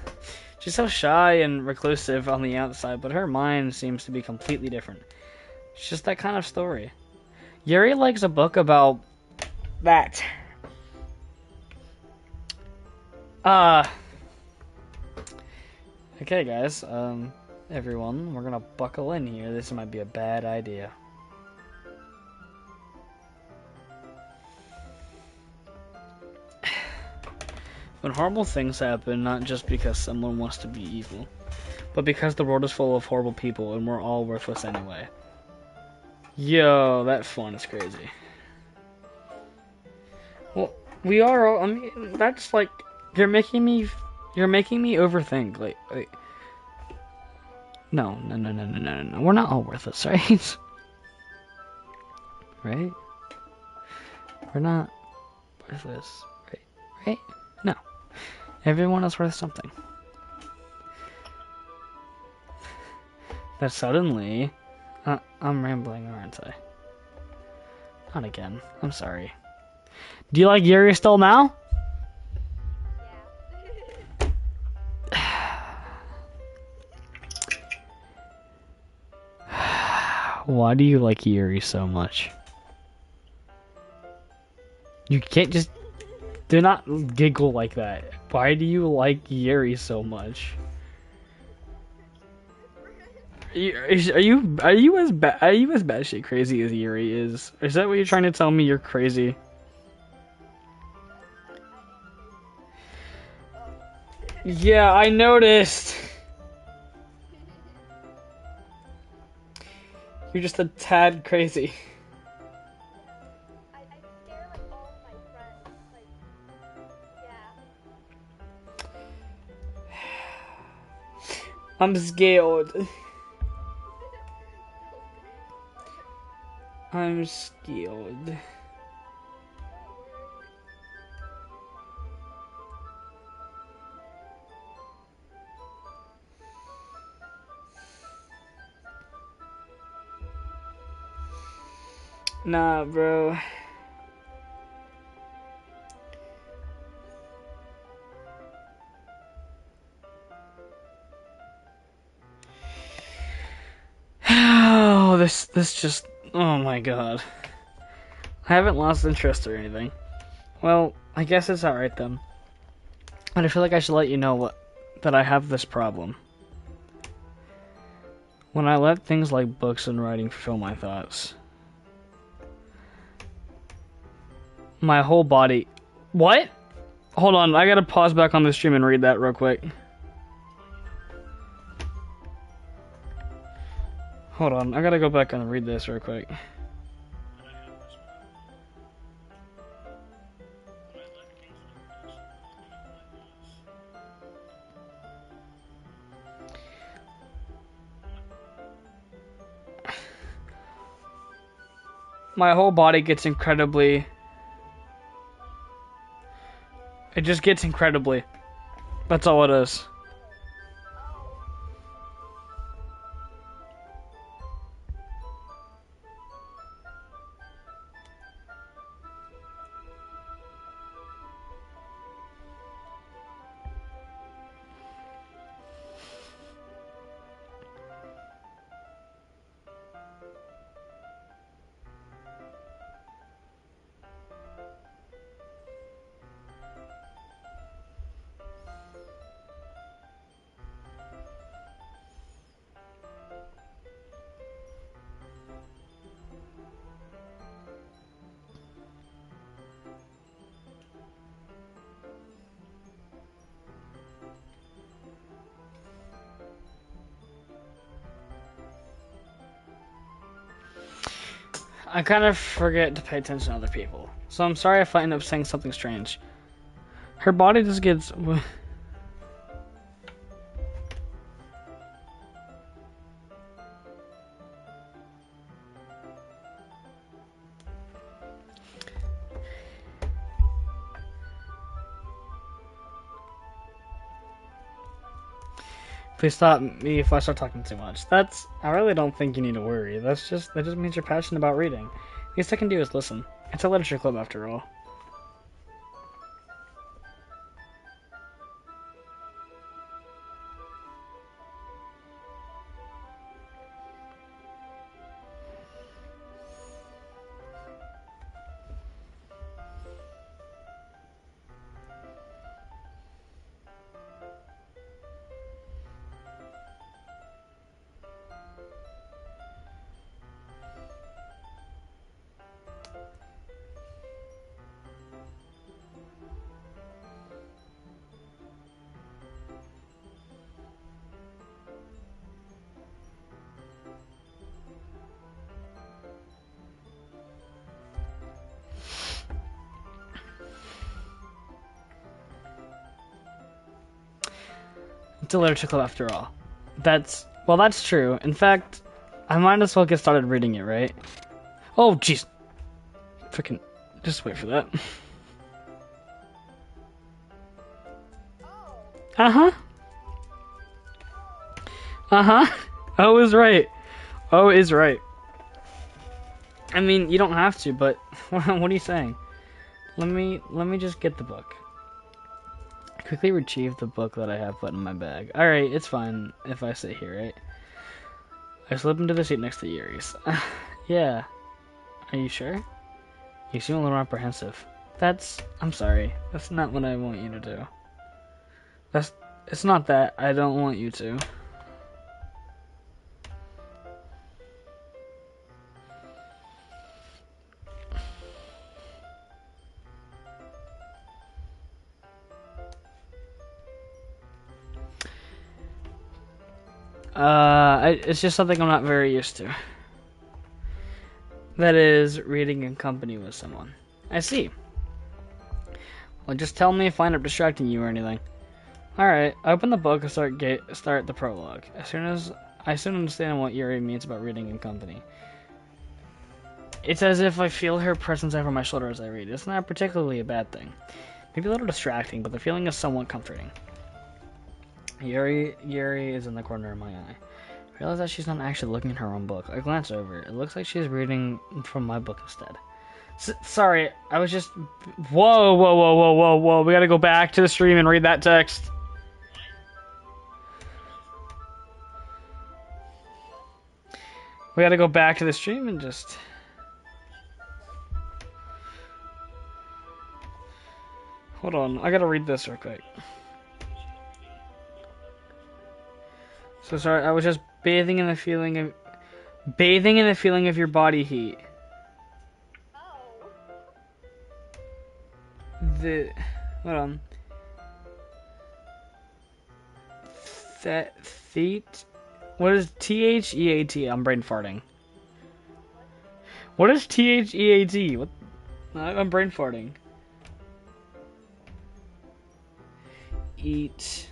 She's so shy and reclusive on the outside, but her mind seems to be completely different. It's just that kind of story. Yuri likes a book about that. Okay, guys. Everyone, we're gonna buckle in here. This might be a bad idea. When horrible things happen, not just because someone wants to be evil, but because the world is full of horrible people and we're all worthless anyway. Yo, that font is crazy. Well, we are all, I mean, that's like, you're making me overthink, like, no, we're not all worthless, right? Right? We're not worthless, right? No. Everyone is worth something. That suddenly... I'm rambling, aren't I? Not again. I'm sorry. Do you like Yuri still now? Why do you like Yuri so much? You can't just... Do not giggle like that. Why do you like Yuri so much? Are you as batshit crazy as Yuri is? Is that what you're trying to tell me? You're crazy. Yeah, I noticed. You're just a tad crazy. I scare like all of my friends. Like, yeah. I'm scared. I'm scared. Nah, bro. Oh, this just... Oh my god. I haven't lost interest or anything. Well, I guess it's alright then. And I feel like I should let you know that I have this problem. When I let things like books and writing fill my thoughts, my whole body... What? Hold on, I gotta pause back on the stream and read that real quick. Hold on, I gotta go back and read this real quick. My whole body gets incredibly... It just gets incredibly. That's all it is. I kind of forget to pay attention to other people. So I'm sorry if I end up saying something strange. Her body just gets... Please stop me if I start talking too much. I really don't think you need to worry. That just means you're passionate about reading. The least I can do is listen. It's a literature club after all. It's a literature club after all. That's true. In fact, I might as well get started reading it, right? Oh, jeez. Freaking, just wait for that. Uh-huh. Uh-huh. O is right. O is right. I mean, you don't have to, but what are you saying? Let me just get the book. Quickly retrieve the book that I have put in my bag. Alright, it's fine if I sit here, right? I slip into the seat next to Yuri's. Yeah. Are you sure? You seem a little apprehensive. I'm sorry. That's not what I want you to do. It's not that I don't want you to. It's just something I'm not very used to. That is, reading in company with someone. I see. Well, just tell me if I end up distracting you or anything. Alright, open the book and start the prologue. I soon understand what Yuri means about reading in company. It's as if I feel her presence over my shoulder as I read. It's not particularly a bad thing. Maybe a little distracting, but the feeling is somewhat comforting. Yuri is in the corner of my eye. I realize that she's not actually looking at her own book. I glance over. It looks like she's reading from my book instead. Sorry, I was just... Whoa. We gotta go back to the stream and read that text. We gotta go back to the stream and just... Hold on, I gotta read this real quick. So sorry, I was just bathing in the feeling of your body heat. Hold on. Theat. What is THEAT? I'm brain farting. What is THEAT? What? I'm brain farting. Eat.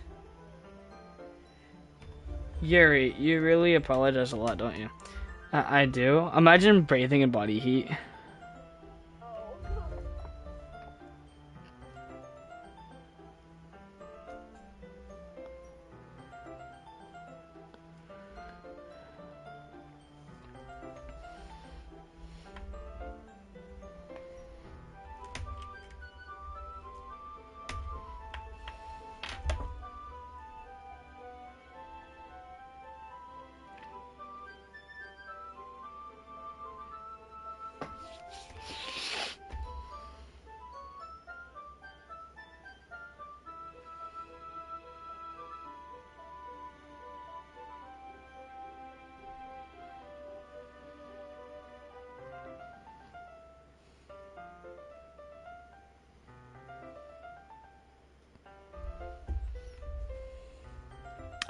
Yuri, you really apologize a lot, don't you? I do. Imagine bathing in body heat.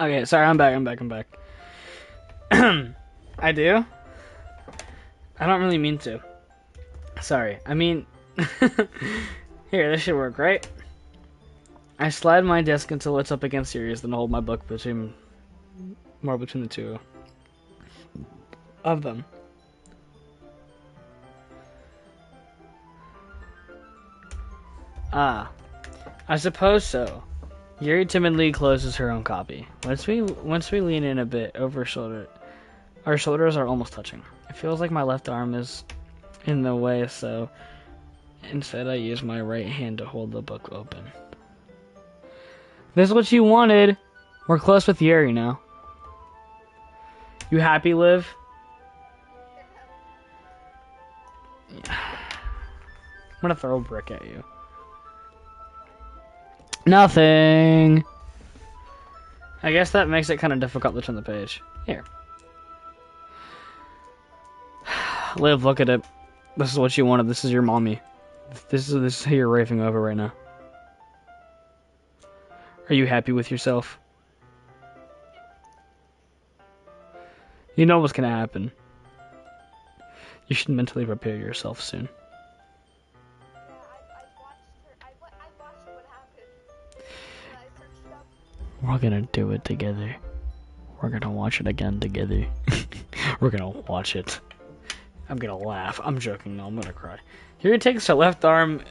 Okay, sorry, I'm back. I do? I don't really mean to. Sorry. I mean, here, this should work, right? I slide my desk until it's up against yours, then hold my book between the two of them. Ah, I suppose so. Yuri timidly closes her own copy. Once we lean in a bit over shoulder, our shoulders are almost touching. It feels like my left arm is in the way, so instead I use my right hand to hold the book open. This is what you wanted. We're close with Yuri now. You happy, Liv? Yeah. I'm gonna throw a brick at you. Nothing. I guess that makes it kind of difficult to turn the page. Here. Liv, look at it. This is what you wanted. This is your mommy. This is who you're raving over right now. Are you happy with yourself? You know what's gonna happen. You should mentally prepare yourself soon. Yeah, I watched what happened. I searched it up. We're gonna do it together. We're gonna watch it again together. We're gonna watch it. I'm gonna laugh. I'm joking. No, I'm gonna cry. Here, takes her left arm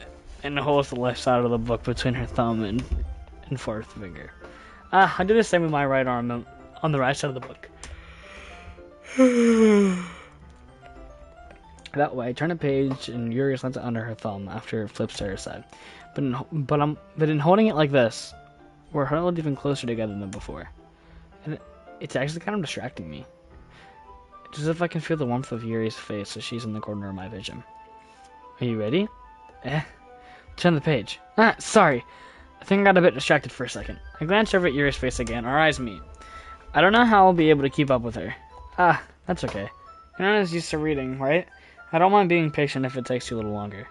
and holds the left side of the book between her thumb and fourth finger. I do the same with my right arm on the right side of the book. That way, turn a page and Yuri slants it under her thumb after it flips to her side. But in holding it like this, we're huddled even closer together than before. And it's actually kind of distracting me. It's as if I can feel the warmth of Yuri's face as she's in the corner of my vision. Are you ready? Turn the page. Sorry. I think I got a bit distracted for a second. I glanced over at Yuri's face again. Our eyes meet. I don't know how I'll be able to keep up with her. That's okay. You're not as used to reading, right? I don't mind being patient if it takes you a little longer.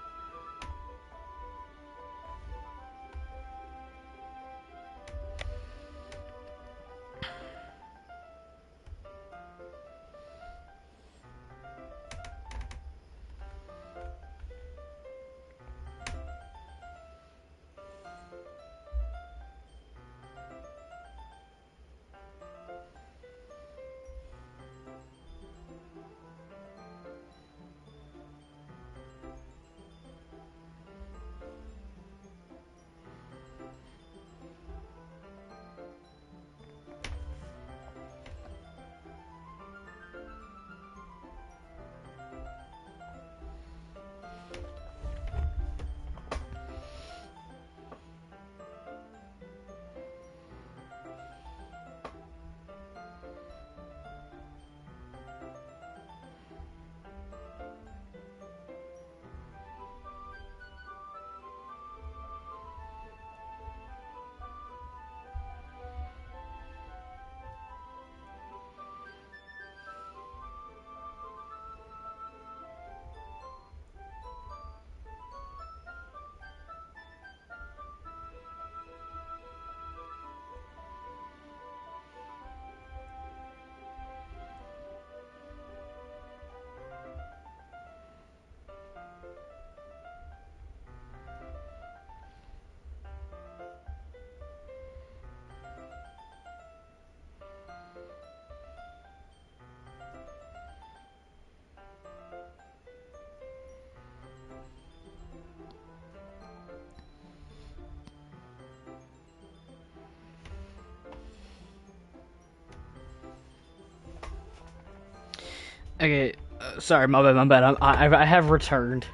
Okay, sorry, my bad. I have returned.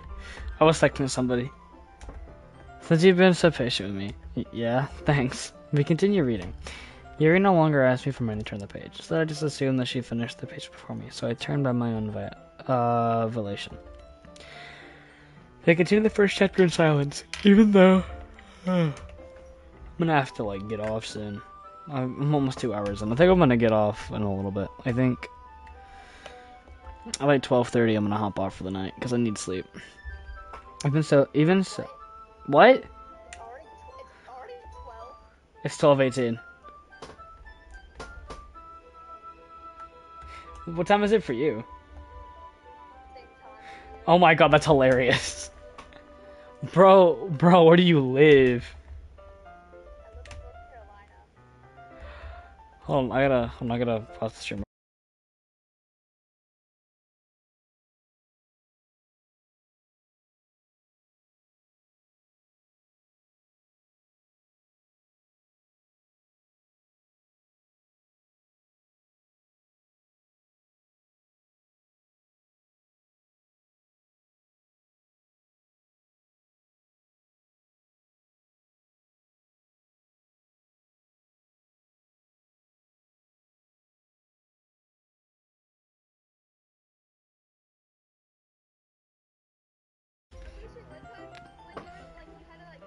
I was texting somebody. Since you've been so patient with me. Yeah, thanks. We continue reading. Yuri no longer asked me for money to turn the page, so I just assumed that she finished the page before me, so I turned by my own volition. They continue the first chapter in silence, even though I'm gonna have to get off soon. I'm almost 2 hours in. I think I'm gonna get off in a little bit. I think at 12:30 I'm gonna hop off for the night because I need sleep. Even so. What? It's already 12. It's 12:18. What time is it for you? Same Oh my god, that's hilarious. Bro, where do you live? I live in North Carolina. Hold on, I'm not gonna pause the stream. Vacation one time when you're like you had to like go.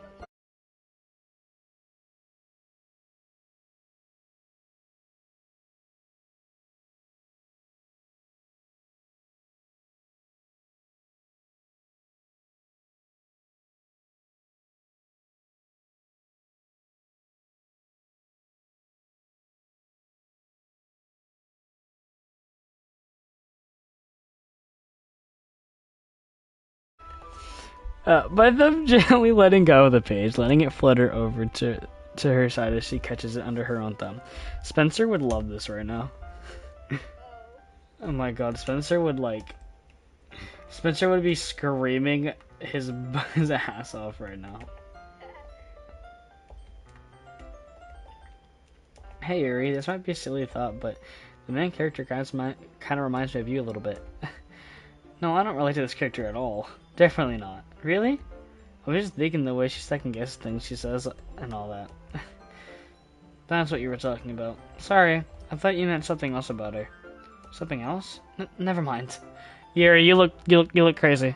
By them gently letting go of the page, letting it flutter over to her side as she catches it under her own thumb. Spencer would love this right now. Oh. Oh my god, Spencer would be screaming his his ass off right now. Hey Yuri, this might be a silly thought, but the main character kind of reminds me of you a little bit. No, I don't relate to this character at all. Definitely not. Really? I was just thinking the way she second guesses things she says and all that. That's what you were talking about. Sorry, I thought you meant something else about her. Something else? Never mind. Yuri, you look crazy.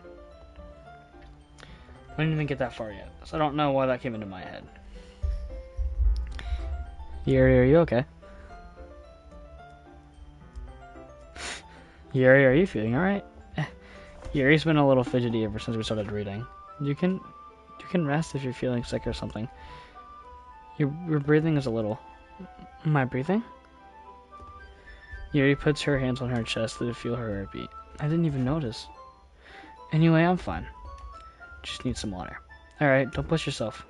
I didn't even get that far yet, so I don't know why that came into my head. Yuri, are you okay? Yuri, are you feeling alright? Yuri's been a little fidgety ever since we started reading. You can rest if you're feeling sick or something. Your breathing is a little... Am I breathing? Yuri puts her hands on her chest to feel her heartbeat. I didn't even notice. Anyway, I'm fine. Just need some water. Alright, don't push yourself.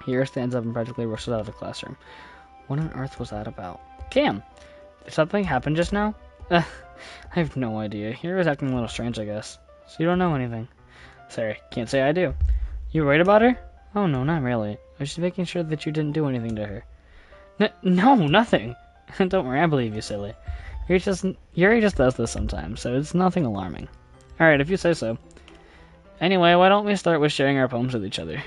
Yuri stands up and practically rushes out of the classroom. What on earth was that about? Cam! Did something happen just now? I have no idea. Yuri was acting a little strange, I guess. So you don't know anything. Sorry, can't say I do. You worried about her? Oh no, not really. I was just making sure that you didn't do anything to her. No, nothing. Don't worry, I believe you, silly. Yuri just does this sometimes, so it's nothing alarming. Alright, if you say so. Anyway, why don't we start with sharing our poems with each other?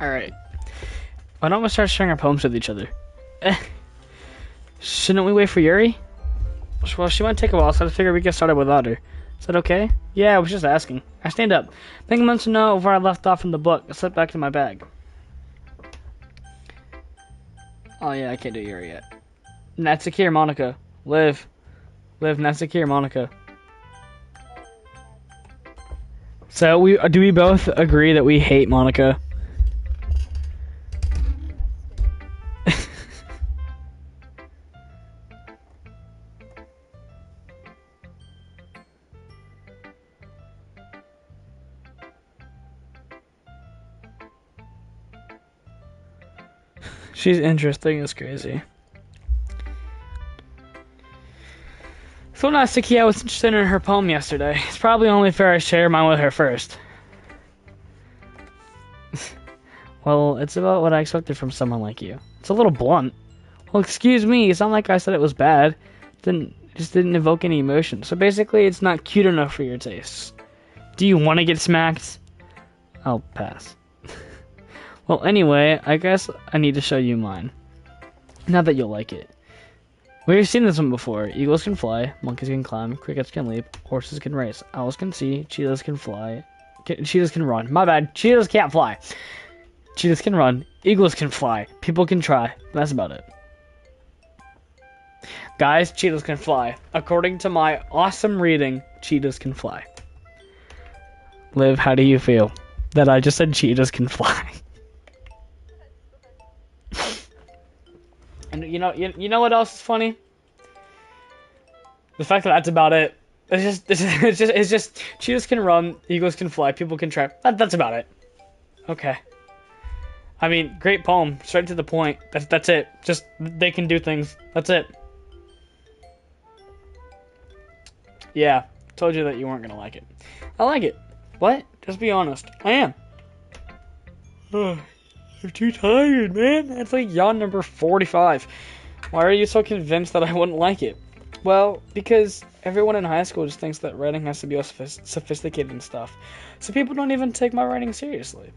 Alright. Why don't we start sharing our poems with each other? Shouldn't we wait for Yuri? Well, she might take a while, so I figured we'd get started without her. Is that okay? Yeah, I was just asking. I stand up. Think I meant to know where I left off in the book. I slipped back in my bag. Oh yeah, I can't do Yuri yet. Natsuki Monica. Live, Natsuki Monica. So do we both agree that we hate Monica? She's interesting as crazy. So Natsuki, I was interested in her poem yesterday. It's probably only fair I share mine with her first. Well, it's about what I expected from someone like you. It's a little blunt. Well, excuse me, it's not like I said it was bad. Just didn't evoke any emotion. So basically, it's not cute enough for your tastes. Do you want to get smacked? I'll pass. Well, anyway, I guess I need to show you mine. Not that you'll like it. We've seen this one before. Eagles can fly, monkeys can climb, crickets can leap, horses can race, owls can see, cheetahs can fly, cheetahs can run. My bad, cheetahs can't fly. Cheetahs can run, eagles can fly, people can try. That's about it. Guys, cheetahs can fly. According to my awesome reading, cheetahs can fly. Liv, how do you feel that I just said cheetahs can fly? And you know what else is funny? The fact that that's about it. It's just cheetahs can run, eagles can fly, people can try. That's about it. Okay. I mean, great poem, straight to the point. That's it. Just they can do things. That's it. Yeah, told you that you weren't gonna like it. I like it. What? Just be honest. I am. I'm too tired, man. That's like yawn number 45. Why are you so convinced that I wouldn't like it? Well, because everyone in high school just thinks that writing has to be all sophisticated and stuff. So people don't even take my writing seriously.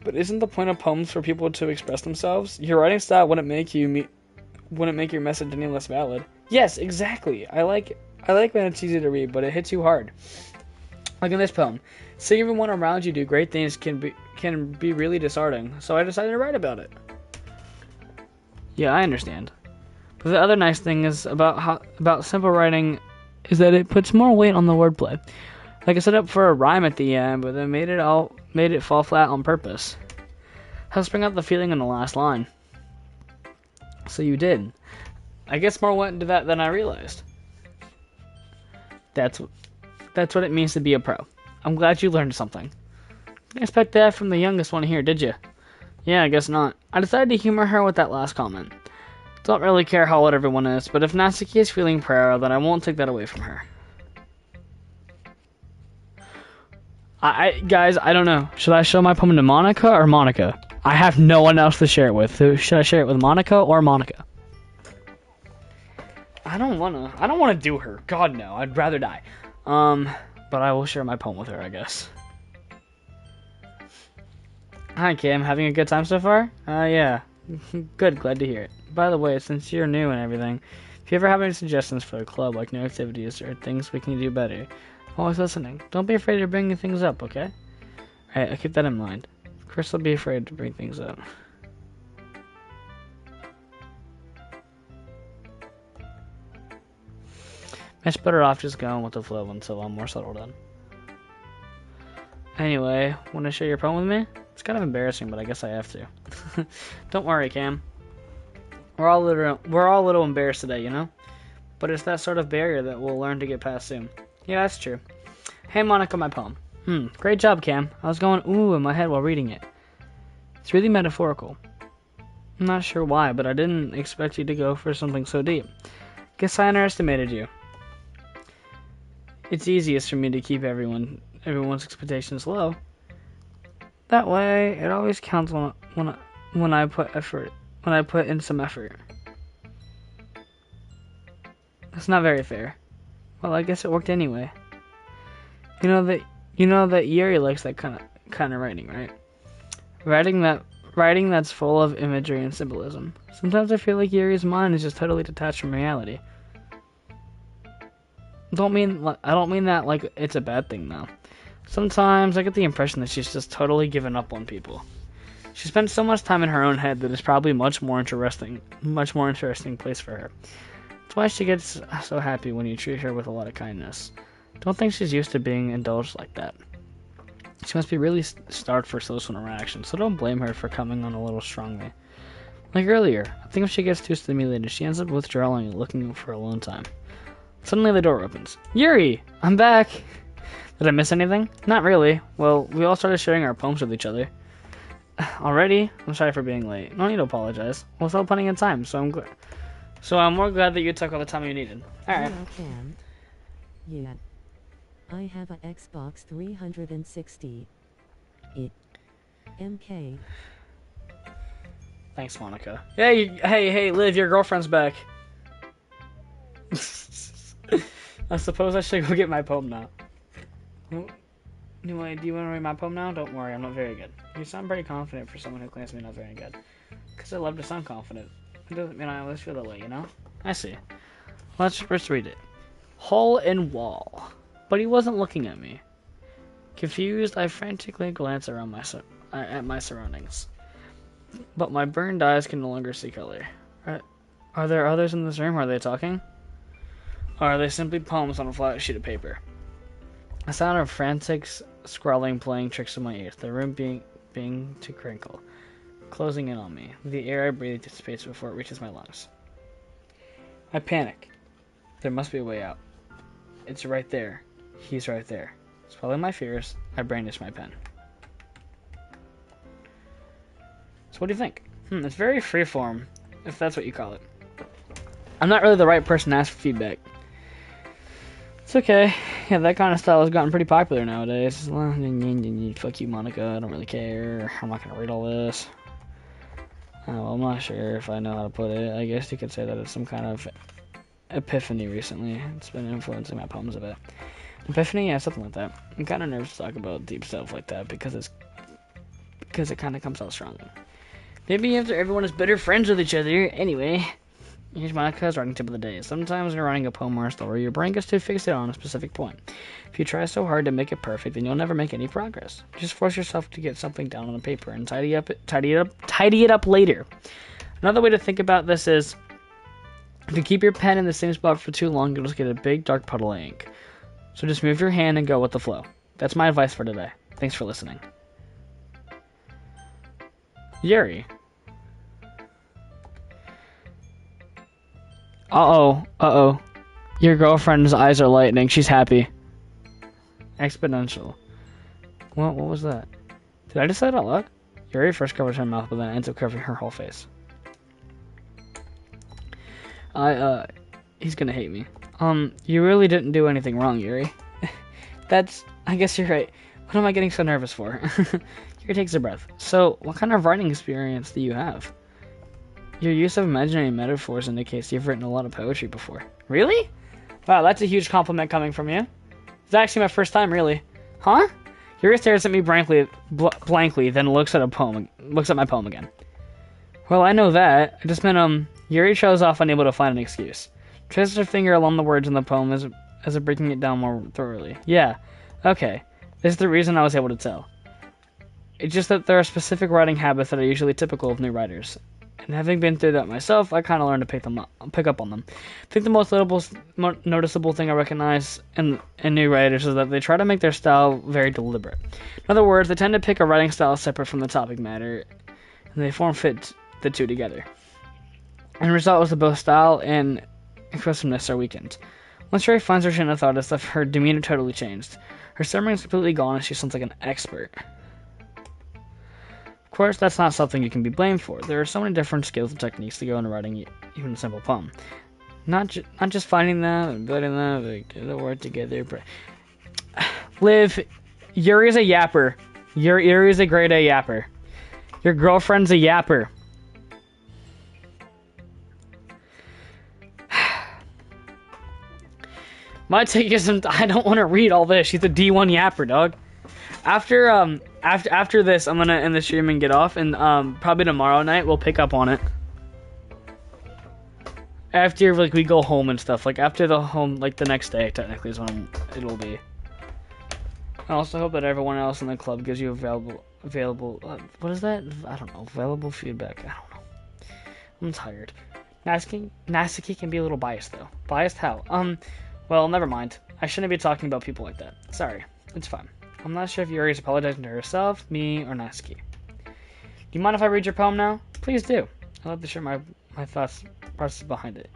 But isn't the point of poems for people to express themselves? Your writing style wouldn't make your message any less valid. Yes, exactly. I like when it's easy to read, but it hits you hard. Like in this poem, seeing everyone around you do great things can be really disheartening, so I decided to write about it. Yeah, I understand. But the other nice thing is about simple writing is that it puts more weight on the wordplay. Like I set up for a rhyme at the end, but then made it fall flat on purpose. Helps bring out the feeling in the last line. So you did. I guess more went into that than I realized. That's what it means to be a pro. I'm glad you learned something. Didn't expect that from the youngest one here, did you? Yeah, I guess not. I decided to humor her with that last comment. Don't really care how old everyone is, but if Natsuki is feeling proud, then I won't take that away from her. Guys, I don't know. Should I show my poem to Monica or Monica? I have no one else to share it with. Should I share it with Monica or Monica? I don't wanna do her. God no, I'd rather die. But I will share my poem with her, I guess. Hi, Kim. Having a good time so far? Yeah. Good, glad to hear it. By the way, since you're new and everything, if you ever have any suggestions for a club, like new activities or things we can do better, I'm always listening. Don't be afraid of bringing things up, okay? Alright, I'll keep that in mind. Of course, I'll be afraid to bring things up. Much better off just going with the flow until I'm more settled in. Anyway, want to share your poem with me? It's kind of embarrassing, but I guess I have to. Don't worry, Cam. We're all a little embarrassed today, you know? But it's that sort of barrier that we'll learn to get past soon. Yeah, that's true. Hey, Monica, my poem. Great job, Cam. I was going ooh in my head while reading it. It's really metaphorical. I'm not sure why, but I didn't expect you to go for something so deep. Guess I underestimated you. It's easiest for me to keep everyone's expectations low. That way, it always counts when I put in some effort. That's not very fair. Well, I guess it worked anyway. You know that Yuri likes that kind of writing, right? Writing that's full of imagery and symbolism. Sometimes I feel like Yuri's mind is just totally detached from reality. I don't mean that like it's a bad thing though. Sometimes I get the impression that she's just totally given up on people. She spends so much time in her own head that it's probably much more interesting place for her. That's why she gets so happy when you treat her with a lot of kindness. Don't think she's used to being indulged like that. She must be really starved for social interaction, so don't blame her for coming on a little strongly. Like earlier, I think if she gets too stimulated, she ends up withdrawing and looking for alone time. Suddenly the door opens. Yuri! I'm back! Did I miss anything? Not really. Well, we all started sharing our poems with each other. Already? I'm sorry for being late. No need to apologize. We're still plenty of time, so I'm good. So I'm more glad that you took all the time you needed. Alright. No, I can't. Yeah. I have a Xbox 360. It. MK. Thanks, Monica. Hey, Liv, your girlfriend's back. I suppose I should go get my poem now. Do you want to read my poem now? Don't worry, I'm not very good. You sound pretty confident for someone who claims to be not very good. Because I love to sound confident. It doesn't mean I always feel that way, you know? I see. Let's first read it. Hole in wall. But he wasn't looking at me. Confused, I frantically glanced around at my surroundings. But my burned eyes can no longer see color. Are there others in this room? Are they talking? Or are they simply poems on a flat sheet of paper? A sound of frantic scrawling playing tricks in my ears, the room being to crinkle, closing in on me. The air I breathe dissipates before it reaches my lungs. I panic. There must be a way out. It's right there. He's right there. Swallowing my fears, I brandish my pen. So what do you think? It's very freeform, if that's what you call it. I'm not really the right person to ask for feedback. It's okay. Yeah, that kind of style has gotten pretty popular nowadays. Fuck you, Monica. I don't really care. I'm not gonna read all this. Well, I'm not sure if I know how to put it. I guess you could say that it's some kind of epiphany recently. It's been influencing my poems a bit. Epiphany? Yeah, something like that. I'm kind of nervous to talk about deep stuff like that because it kind of comes out strongly. Maybe after everyone is better friends with each other. Anyway, here's Monica's writing tip of the day. Sometimes when you're writing a poem or a story, your brain gets too fixated on a specific point. If you try so hard to make it perfect, then you'll never make any progress. Just force yourself to get something down on the paper and tidy it up later. Another way to think about this is, if you keep your pen in the same spot for too long, you'll just get a big dark puddle of ink. So just move your hand and go with the flow. That's my advice for today. Thanks for listening. Yuri. Uh-oh. Your girlfriend's eyes are lightening. She's happy. Exponential. What was that? Did I just say that out loud? Yuri first covers her mouth, but then ends up covering her whole face. He's gonna hate me. You really didn't do anything wrong, Yuri. I guess you're right. What am I getting so nervous for? Yuri takes a breath. So, what kind of writing experience do you have? Your use of imaginary metaphors indicates you've written a lot of poetry before. Really? Wow, that's a huge compliment coming from you. It's actually my first time, really. Huh? Yuri stares at me blankly, then looks at my poem again. Well, I know that. I just meant, Yuri shows off unable to find an excuse. Traces her finger along the words in the poem as if breaking it down more thoroughly. Yeah, okay. This is the reason I was able to tell. It's just that there are specific writing habits that are usually typical of new writers. And having been through that myself, I kind of learned to pick up on them. I think the most noticeable thing I recognize in new writers is that they try to make their style very deliberate. In other words, they tend to pick a writing style separate from the topic matter, and they form-fit the two together. And the result is that both style and expressiveness are weakened. Once Sherry finds her train of thought, as if her demeanor totally changed. Her stammering is completely gone, and she sounds like an expert. Of course, that's not something you can be blamed for. There are so many different skills and techniques to go into writing even a simple poem. Not just finding them and building them, they get the word together. But Liv, Yuri's a yapper. Yuri's a grade A yapper. Your girlfriend's a yapper. My take is I don't want to read all this. She's a D1 yapper, dog. After this, I'm gonna end the stream and get off, and probably tomorrow night we'll pick up on it. After we go home and stuff, after the home, the next day technically is when it'll be. I also hope that everyone else in the club gives you available. What is that? I don't know. Available feedback. I don't know. I'm tired. Nasiki can be a little biased though. Biased how? Well, never mind. I shouldn't be talking about people like that. Sorry. It's fine. I'm not sure if Yuri is apologizing to herself, me, or Natsuki. Do you mind if I read your poem now? Please do. I'd love to share my thoughts, process behind it.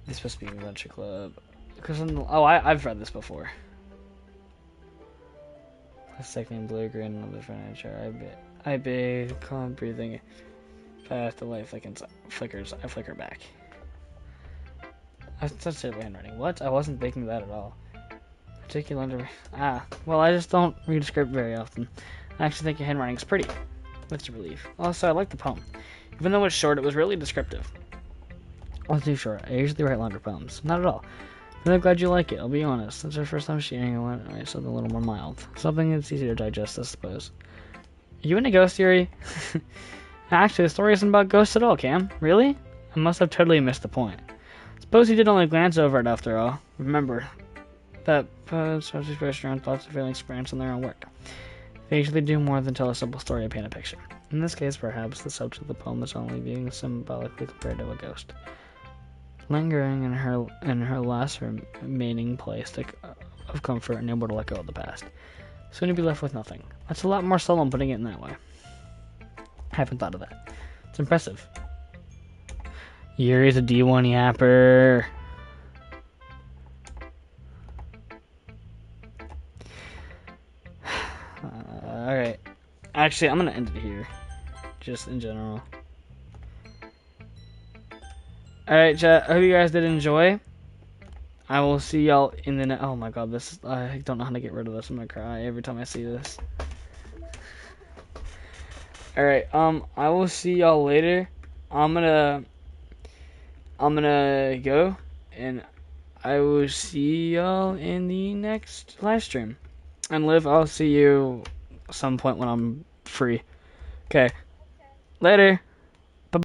This must be Adventure Club. Because I've read this before. Second blue, green, and other furniture. I bathe, calm, breathing. Fast, the light flickers. I flicker back. That's such terrible handwriting. What? I wasn't thinking that at all. Particular. Well, I just don't read a script very often. I actually think your handwriting's pretty. That's a relief. Also, I like the poem. Even though it's short, it was really descriptive. Well, too short. I usually write longer poems. Not at all. But I'm glad you like it, I'll be honest. It's our first time sharing. I want to write something a little more mild. Something that's easier to digest, I suppose. Are you into ghost theory? Actually, the story isn't about ghosts at all, Cam. Really? I must have totally missed the point. Suppose you did only glance over it after all. Remember, that such express your own thoughts and feelings experience in their own work. They usually do more than tell a simple story or paint a picture. In this case, perhaps, the subject of the poem is only being symbolically compared to a ghost. Lingering in her last remaining place of comfort and able to let go of the past. Soon to be left with nothing. That's a lot more solemn putting it in that way. I haven't thought of that. It's impressive. Yuri's a D1 yapper. Alright. Actually, I'm gonna end it here. Just in general. Alright, chat. I hope you guys did enjoy. I will see y'all in the oh my god, I don't know how to get rid of this. I'm gonna cry every time I see this. Alright, I will see y'all later. I'm gonna go, and I will see y'all in the next live stream. And Liv, I'll see you some point when I'm free. Okay. Later.